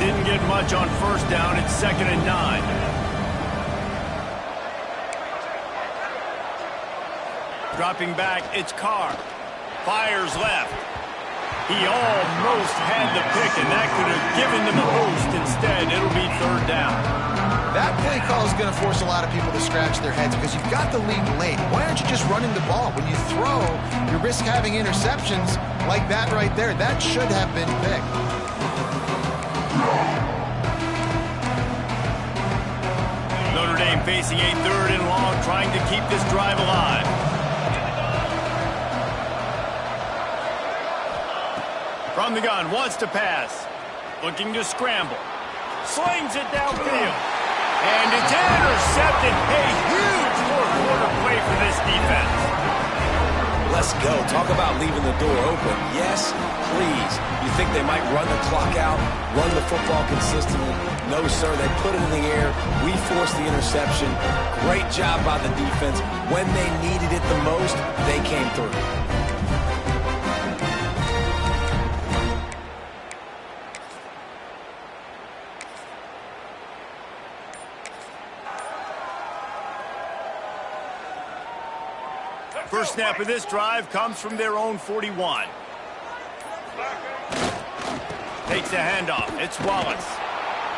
Didn't get much on first down. It's 2nd and 9. Dropping back, it's Carr. Fires left. He almost had the pick, and that could have given them a boost. Instead, it'll be 3rd down. That play call is going to force a lot of people to scratch their heads because you've got the lead late. Why aren't you just running the ball? When you throw, you risk having interceptions like that right there. That should have been picked. Notre Dame facing a 3rd and long, trying to keep this drive alive. From the gun, wants to pass. Looking to scramble. Slings it downfield. And it's intercepted. A huge fourth-quarter play for this defense. Let's go. Talk about leaving the door open. Yes, please. You think they might run the clock out, run the football consistently? No, sir. They put it in the air. We forced the interception. Great job by the defense. When they needed it the most, they came through. First snap of this drive comes from their own 41. Takes a handoff. It's Wallace.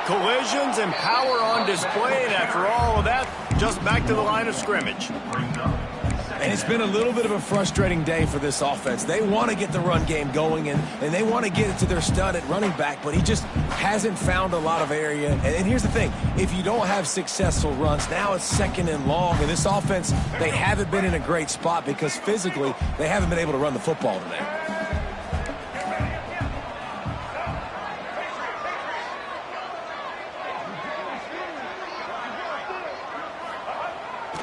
Collisions and power on display, and after all of that, just back to the line of scrimmage. And it's been a little bit of a frustrating day for this offense. They want to get the run game going, and they want to get it to their stud at running back, but he just hasn't found a lot of area. And here's the thing. If you don't have successful runs, now it's 2nd and long. And this offense, they haven't been in a great spot because physically they haven't been able to run the football today.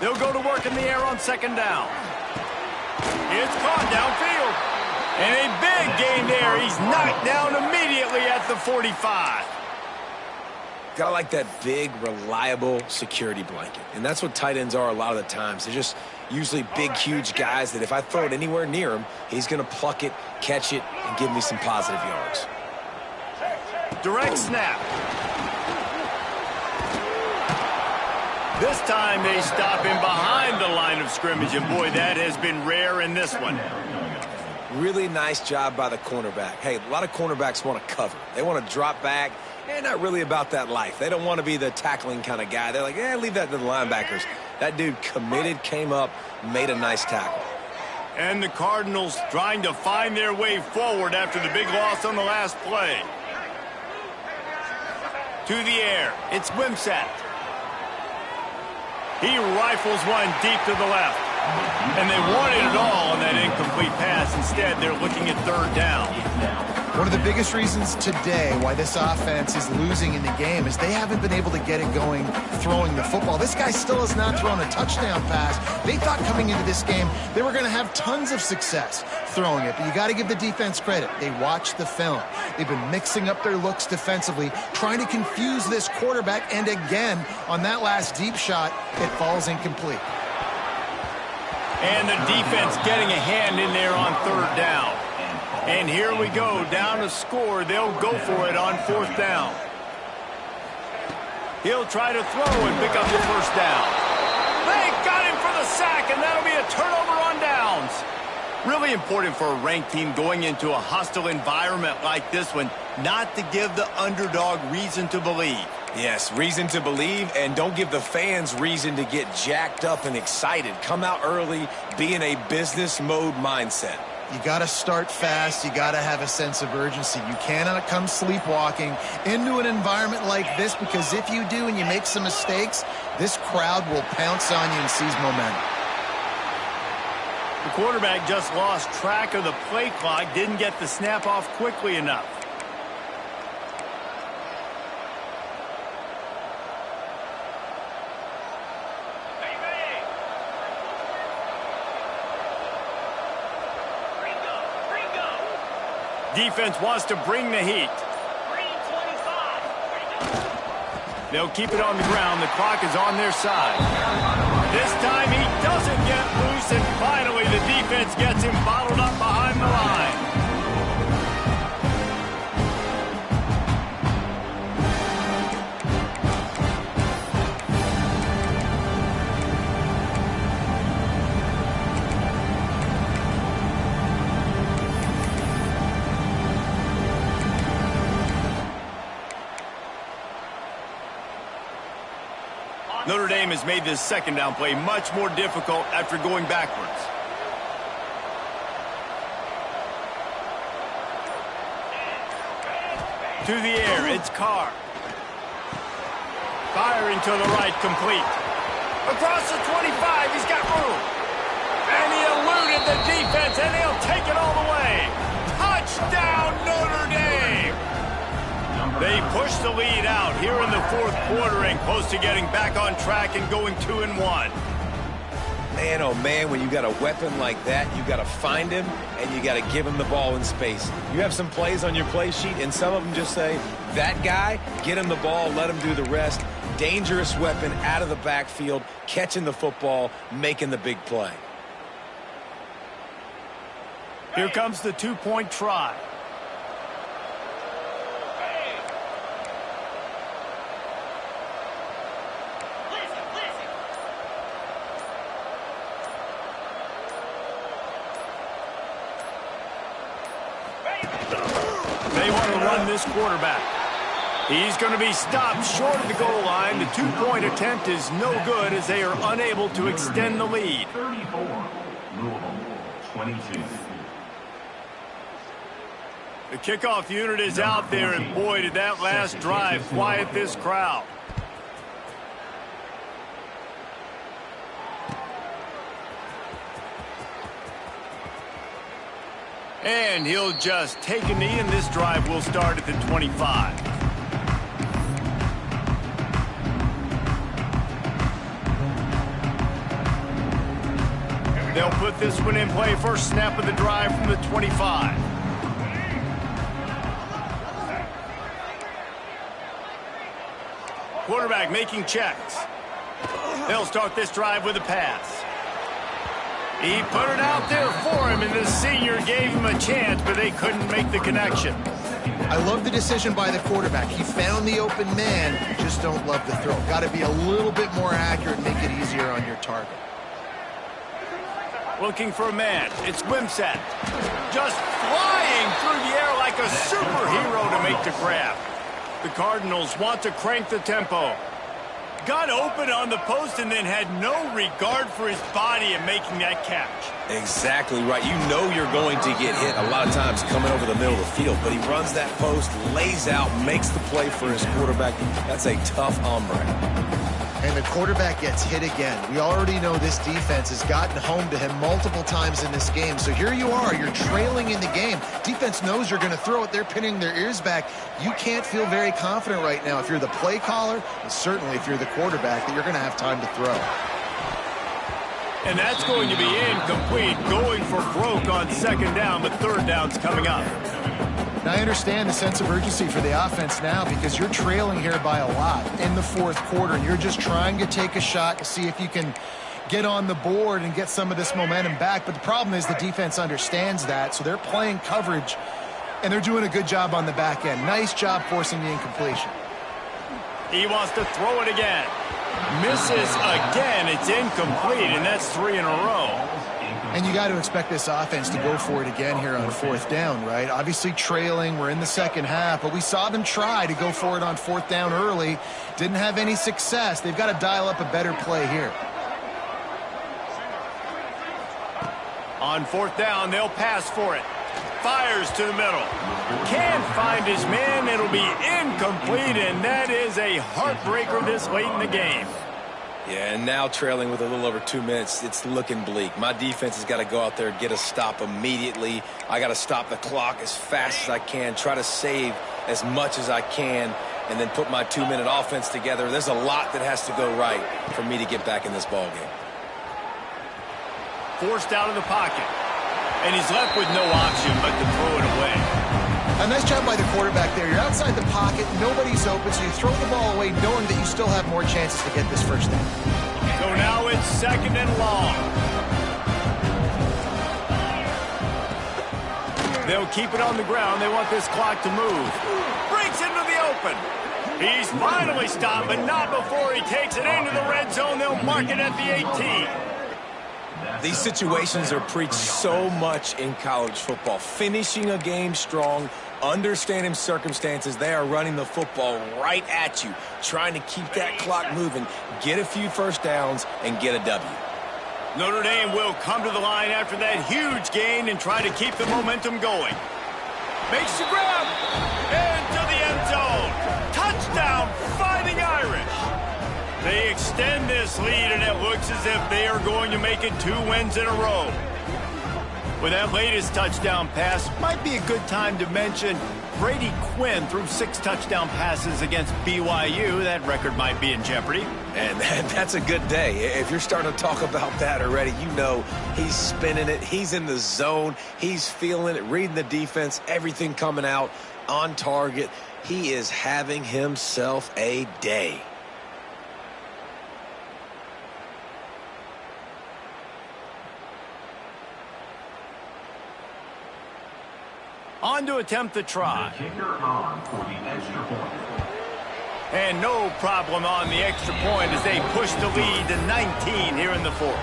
They'll go to work in the air on 2nd down. It's caught downfield. And a big gain there. He's knocked down immediately at the 45. Gotta like that big, reliable security blanket. And that's what tight ends are a lot of the times. They're just usually big, huge guys that if I throw it anywhere near him, he's going to pluck it, catch it, and give me some positive yards. Direct snap. This time they stop him behind the line of scrimmage, and boy, that has been rare in this one. Really nice job by the cornerback. Hey, a lot of cornerbacks want to cover. They want to drop back. They're not really about that life. They don't want to be the tackling kind of guy. They're like, leave that to the linebackers. That dude committed, came up, made a nice tackle. And the Cardinals trying to find their way forward after the big loss on the last play. To the air, it's Wimsatt. He rifles one deep to the left. And they wanted it all on that incomplete pass. Instead, they're looking at third down. One of the biggest reasons today why this offense is losing in the game is they haven't been able to get it going throwing the football. This guy still has not thrown a touchdown pass. They thought coming into this game they were going to have tons of success throwing it, but you got to give the defense credit. They watched the film. They've been mixing up their looks defensively, trying to confuse this quarterback, and again, on that last deep shot, it falls incomplete. And the defense getting a hand in there on third down. And here we go, down to score. They'll go for it on fourth down. He'll try to throw and pick up the first down. They got him for the sack, and that'll be a turnover on downs. Really important for a ranked team going into a hostile environment like this one, not to give the underdog reason to believe. Yes, reason to believe, and don't give the fans reason to get jacked up and excited. Come out early, be in a business mode mindset. You got to start fast. You got to have a sense of urgency. You cannot come sleepwalking into an environment like this, because if you do and you make some mistakes, this crowd will pounce on you and seize momentum. The quarterback just lost track of the play clock, didn't get the snap off quickly enough. Defense wants to bring the heat. They'll keep it on the ground. The clock is on their side. This time he doesn't get loose, and finally the defense gets him bottled up behind the line. Notre Dame has made this second down play much more difficult after going backwards. To the air, it's Carr. Firing to the right, complete. Across the 25, he's got room. And he eluded the defense, and he'll take it all the way. Touchdown, Notre Dame! They push the lead out here in the fourth quarter and close to getting back on track and going 2-1. Man, oh man, when you got a weapon like that, you got to find him and you got to give him the ball in space. You have some plays on your play sheet, and some of them just say, that guy, get him the ball, let him do the rest. Dangerous weapon out of the backfield, catching the football, making the big play. Here comes the two-point try. They want to run this quarterback. He's going to be stopped short of the goal line. The two-point attempt is no good as they are unable to extend the lead. 34, Louisville, 22. The kickoff unit is out there, and boy, did that last drive quiet this crowd. And he'll just take a knee, and this drive will start at the 25. They'll put this one in play. First snap of the drive from the 25. Quarterback making checks. They'll start this drive with a pass. He put it out there for him, and the senior gave him a chance, but they couldn't make the connection. I love the decision by the quarterback. He found the open man, just don't love the throw. Got to be a little bit more accurate and make it easier on your target. Looking for a man. It's Wimsatt. Just flying through the air like a superhero to make the grab. The Cardinals want to crank the tempo. Got open on the post and then had no regard for his body in making that catch. Exactly right. You know you're going to get hit a lot of times coming over the middle of the field, but he runs that post, lays out, makes the play for his quarterback. That's a tough hombre. And the quarterback gets hit again. We already know this defense has gotten home to him multiple times in this game. So here you are, you're trailing in the game. Defense knows you're going to throw it. They're pinning their ears back. You can't feel very confident right now if you're the play caller, and certainly if you're the quarterback, that you're going to have time to throw. And that's going to be incomplete, going for broke on second down, but third down's coming up. Now, I understand the sense of urgency for the offense now because you're trailing here by a lot in the fourth quarter, and you're just trying to take a shot to see if you can get on the board and get some of this momentum back. But the problem is the defense understands that, so they're playing coverage, and they're doing a good job on the back end. Nice job forcing the incompletion. He wants to throw it again. Misses again. It's incomplete, and that's 3 in a row. And you got to expect this offense to go for it again here on fourth down, right? Obviously trailing, we're in the second half, but we saw them try to go for it on fourth down early. Didn't have any success. They've got to dial up a better play here. On fourth down, they'll pass for it. Fires to the middle. Can't find his man. It'll be incomplete, and that is a heartbreaker this late in the game. Yeah, and now trailing with a little over 2 minutes, it's looking bleak. My defense has got to go out there and get a stop immediately. I got to stop the clock as fast as I can, try to save as much as I can, and then put my 2-minute offense together. There's a lot that has to go right for me to get back in this ball game. Forced out of the pocket, and he's left with no option but to throw it away. A nice job by the quarterback there. You're outside the pocket, nobody's open, so you throw the ball away knowing that you still have more chances to get this first down. So now it's second and long. They'll keep it on the ground. They want this clock to move. Breaks into the open. He's finally stopped, but not before he takes it into the red zone. They'll mark it at the 18. These situations are preached so much in college football. Finishing a game strong, understanding circumstances. They are running the football right at you, trying to keep that clock moving, get a few first downs, and get a W. Notre Dame will come to the line after that huge gain and try to keep the momentum going. Makes the grab. Into the end zone. Touchdown, Fighting Irish. They extend this lead, and it looks as if they are going to make it 2 wins in a row. With that latest touchdown pass, might be a good time to mention Brady Quinn threw 6 touchdown passes against BYU. That record might be in jeopardy. And that's a good day. If you're starting to talk about that already, you know he's spinning it. He's in the zone. He's feeling it, reading the defense, everything coming out on target. He is having himself a day. On to attempt the try. Kicker on for the extra point. And no problem on the extra point as they push the lead to 19 here in the fourth.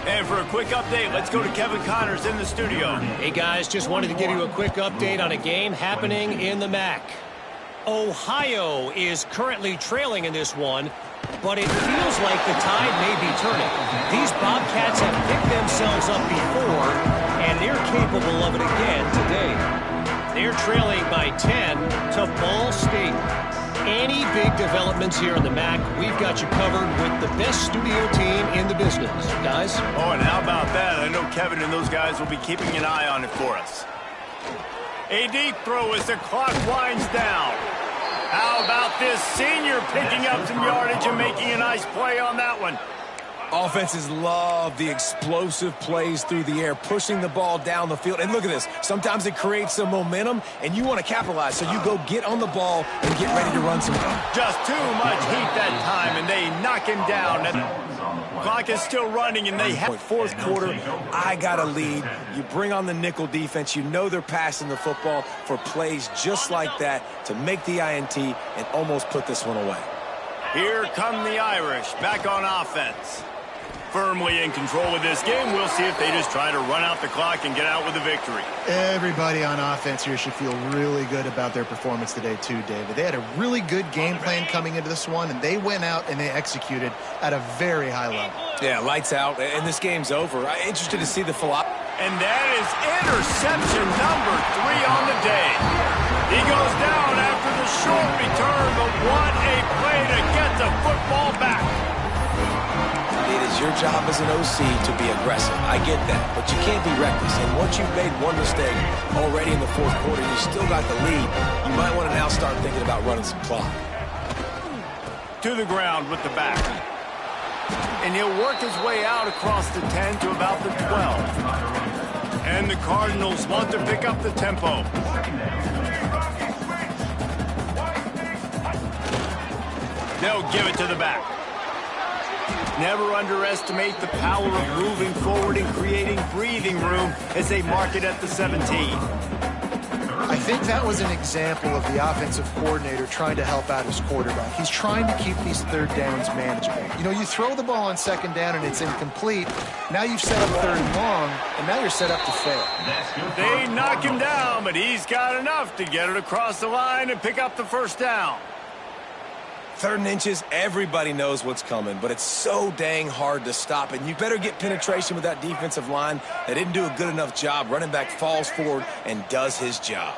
And for a quick update, let's go to Kevin Connors in the studio. Hey guys, just wanted to give you a quick update on a game happening in the MAC. Ohio is currently trailing in this one, but it feels like the tide may be turning. These Bobcats have picked themselves up before, and they're capable of it again today. They're trailing by 10 to Ball State. Any big developments here in the MAC, we've got you covered with the best studio team in the business. Guys? Oh, and how about that? I know Kevin and those guys will be keeping an eye on it for us. A deep throw as the clock winds down. How about this senior picking up some yardage and making a nice play on that one? Offenses love the explosive plays through the air, pushing the ball down the field. And look at this. Sometimes it creates some momentum, and you want to capitalize. So you go get on the ball and get ready to run some. Just too much heat that time, and they knock him down. And the clock is still running, and they have... Fourth quarter, I got a lead. You bring on the nickel defense. You know they're passing the football for plays just like that to make the INT and almost put this one away. Here come the Irish back on offense. Firmly in control of this game. We'll see if they just try to run out the clock and get out with a victory. Everybody on offense here should feel really good about their performance today too, David. They had a really good game plan coming into this one, and they went out and they executed at a very high level. Yeah, lights out, and this game's over. I'm interested to see the philosophy. And that is interception number 3 on the day. He goes down after the short return, but what a play to get the football back. It's your job as an OC to be aggressive. I get that, but you can't be reckless. And once you've made one mistake already in the fourth quarter, you still got the lead, you might want to now start thinking about running some clock. To the ground with the back. And he'll work his way out across the 10 to about the 12. And the Cardinals want to pick up the tempo. They'll give it to the back. Never underestimate the power of moving forward and creating breathing room as they mark it at the 17. I think that was an example of the offensive coordinator trying to help out his quarterback. He's trying to keep these third downs manageable. You know, you throw the ball on second down and it's incomplete. Now you've set up third and long, and now you're set up to fail. They knock him down, but he's got enough to get it across the line and pick up the first down. 3rd and inches, everybody knows what's coming, but it's so dang hard to stop. And you better get penetration with that defensive line. They didn't do a good enough job. Running back falls forward and does his job.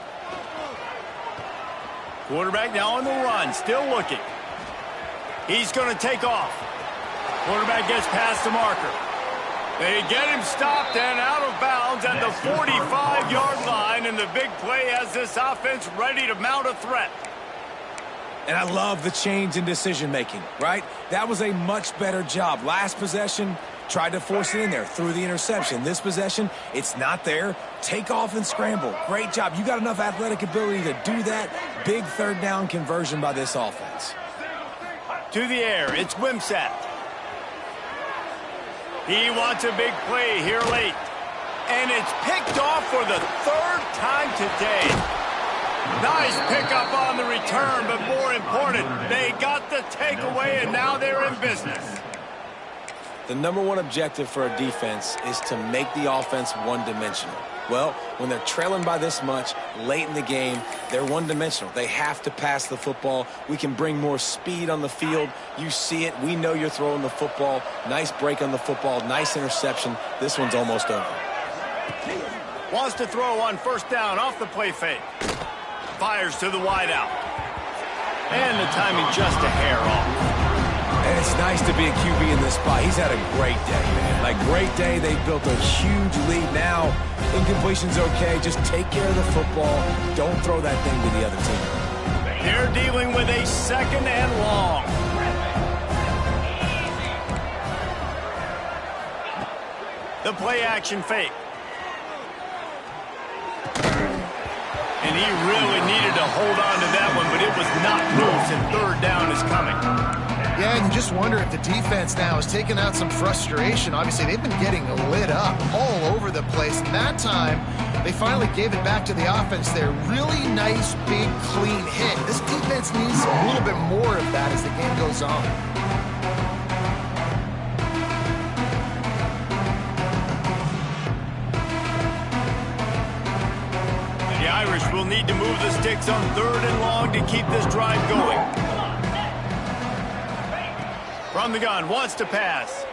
Quarterback now on the run, still looking. He's going to take off. Quarterback gets past the marker. They get him stopped and out of bounds at the 45-yard line, and the big play has this offense ready to mount a threat. And I love the change in decision-making, right? That was a much better job. Last possession, tried to force it in there, threw the interception. This possession, it's not there. Take off and scramble. Great job. You got enough athletic ability to do that. Big third down conversion by this offense. To the air, it's Wimsatt. He wants a big play here late. And it's picked off for the 3rd time today. Nice pickup on the return, but more important, they got the takeaway, and now they're in business. The number one objective for a defense is to make the offense one-dimensional. Well, when they're trailing by this much late in the game, they're one-dimensional. They have to pass the football. We can bring more speed on the field. You see it. We know you're throwing the football. Nice break on the football. Nice interception. This one's almost over. Wants to throw on first down off the play fake. Fires to the wideout. And the timing just a hair off. And it's nice to be a QB in this spot. He's had a great day, man. Like, great day. They built a huge lead. Now, incompletion's okay. Just take care of the football. Don't throw that thing to the other team. They're dealing with a 2nd and long. The play action fake. And he really needed to hold on to that one, but it was not loose, and 3rd down is coming. Yeah, and you just wonder if the defense now is taking out some frustration. Obviously, they've been getting lit up all over the place. And that time, they finally gave it back to the offense there. Really nice, big, clean hit. This defense needs a little bit more of that as the game goes on. Irish will need to move the sticks on 3rd and long to keep this drive going. From the gun, wants to pass.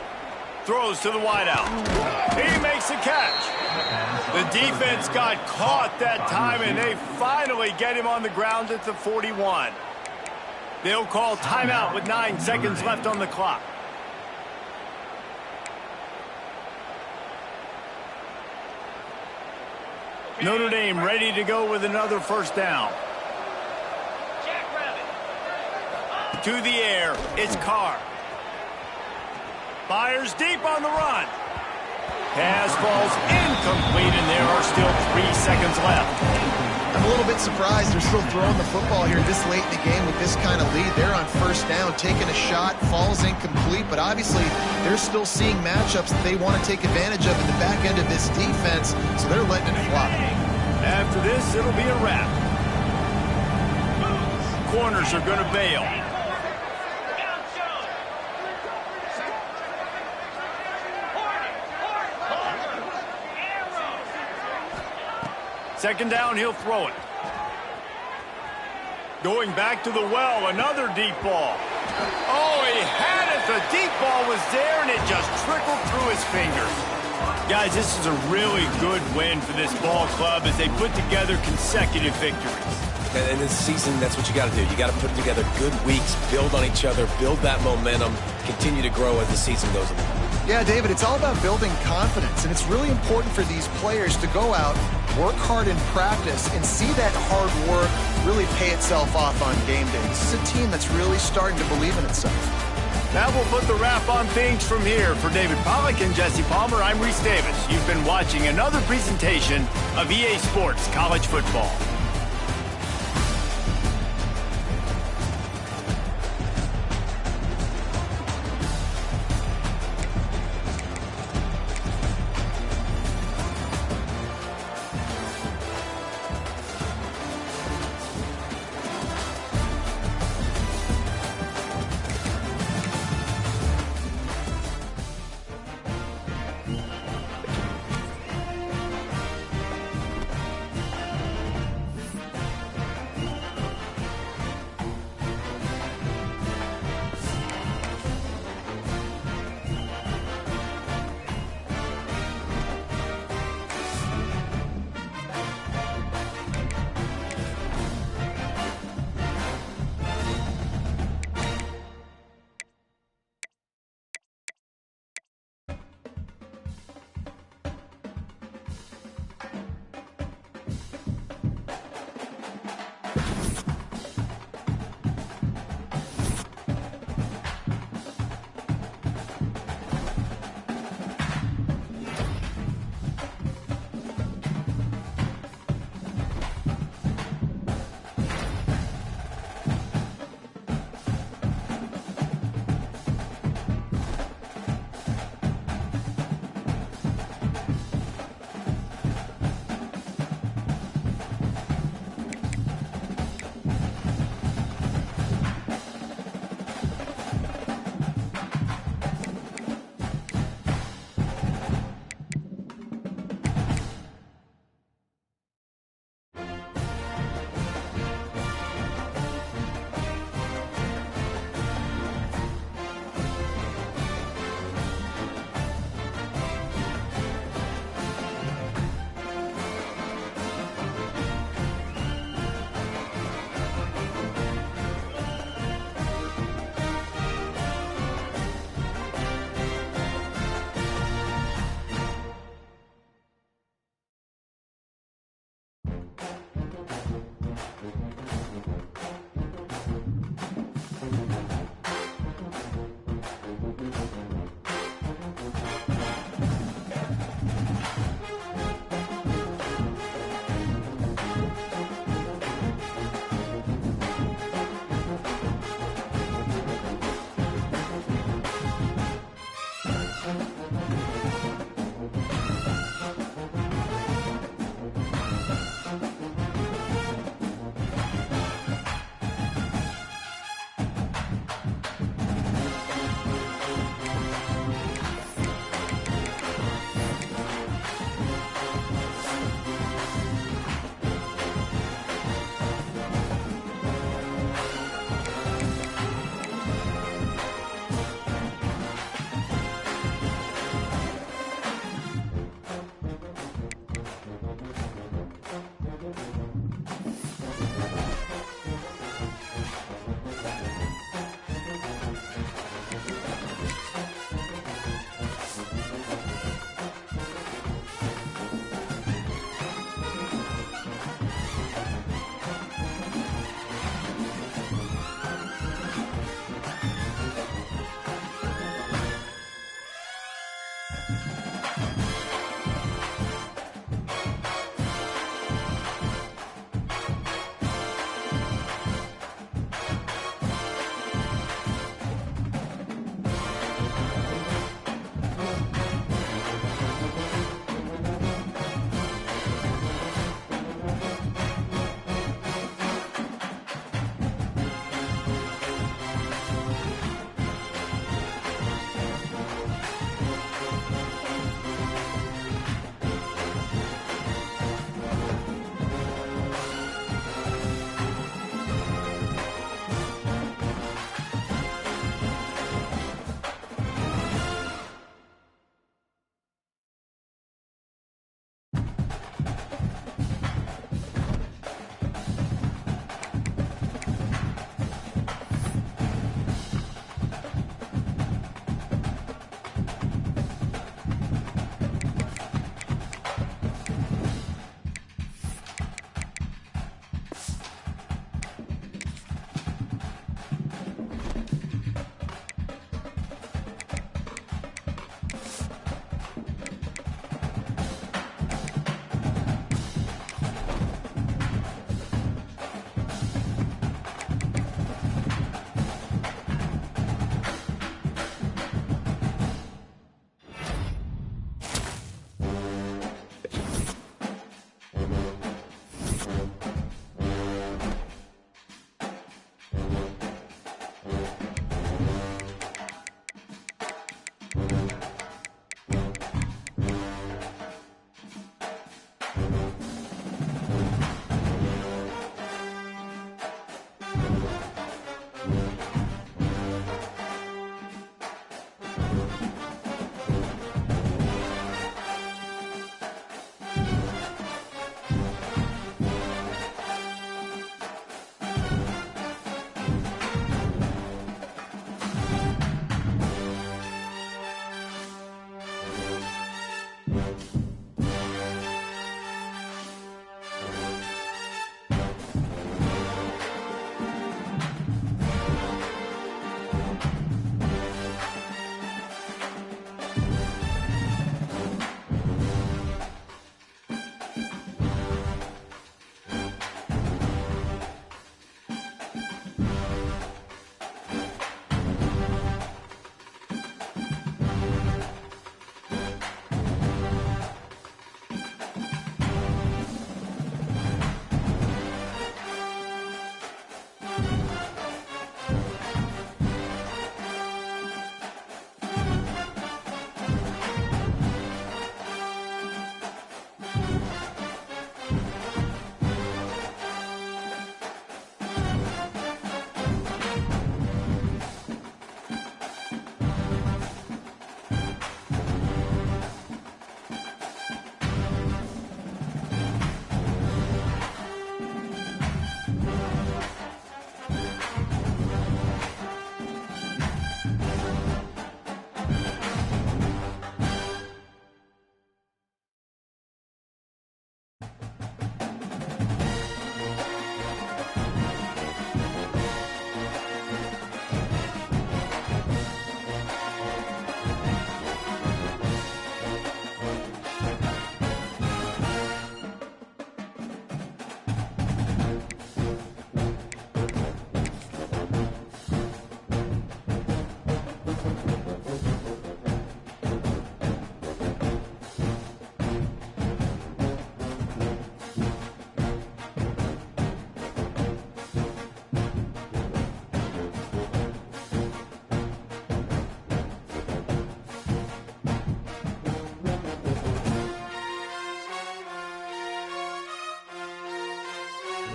Throws to the wideout. He makes the catch. The defense got caught that time, and they finally get him on the ground at the 41. They'll call timeout with 9 seconds left on the clock. Notre Dame ready to go with another first down. To the air, it's Carr. Fires deep on the run. Pass falls incomplete, and there are still 3 seconds left. I'm a little bit surprised they're still throwing the football here this late in the game with this kind of lead. They're on first down, taking a shot, falls incomplete, but obviously they're still seeing matchups that they want to take advantage of in the back end of this defense, so they're letting it fly. After this, it'll be a wrap. Corners are going to bail. Second down, he'll throw it. Going back to the well, another deep ball. Oh, he had it. The deep ball was there, and it just trickled through his fingers. Guys, this is a really good win for this ball club as they put together consecutive victories. And in this season, that's what you got to do. You got to put together good weeks, build on each other, build that momentum, continue to grow as the season goes along. Yeah, David, it's all about building confidence, and it's really important for these players to go out, work hard in practice, and see that hard work really pay itself off on game day. This is a team that's really starting to believe in itself. That will put the wrap on things from here. For David Pollack and Jesse Palmer, I'm Reese Davis. You've been watching another presentation of EA Sports College Football.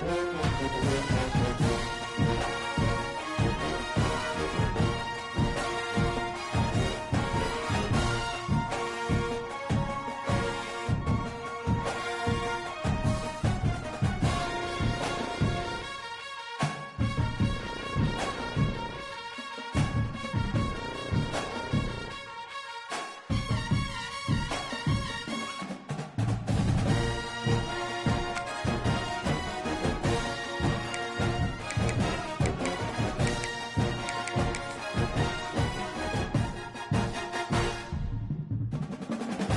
it.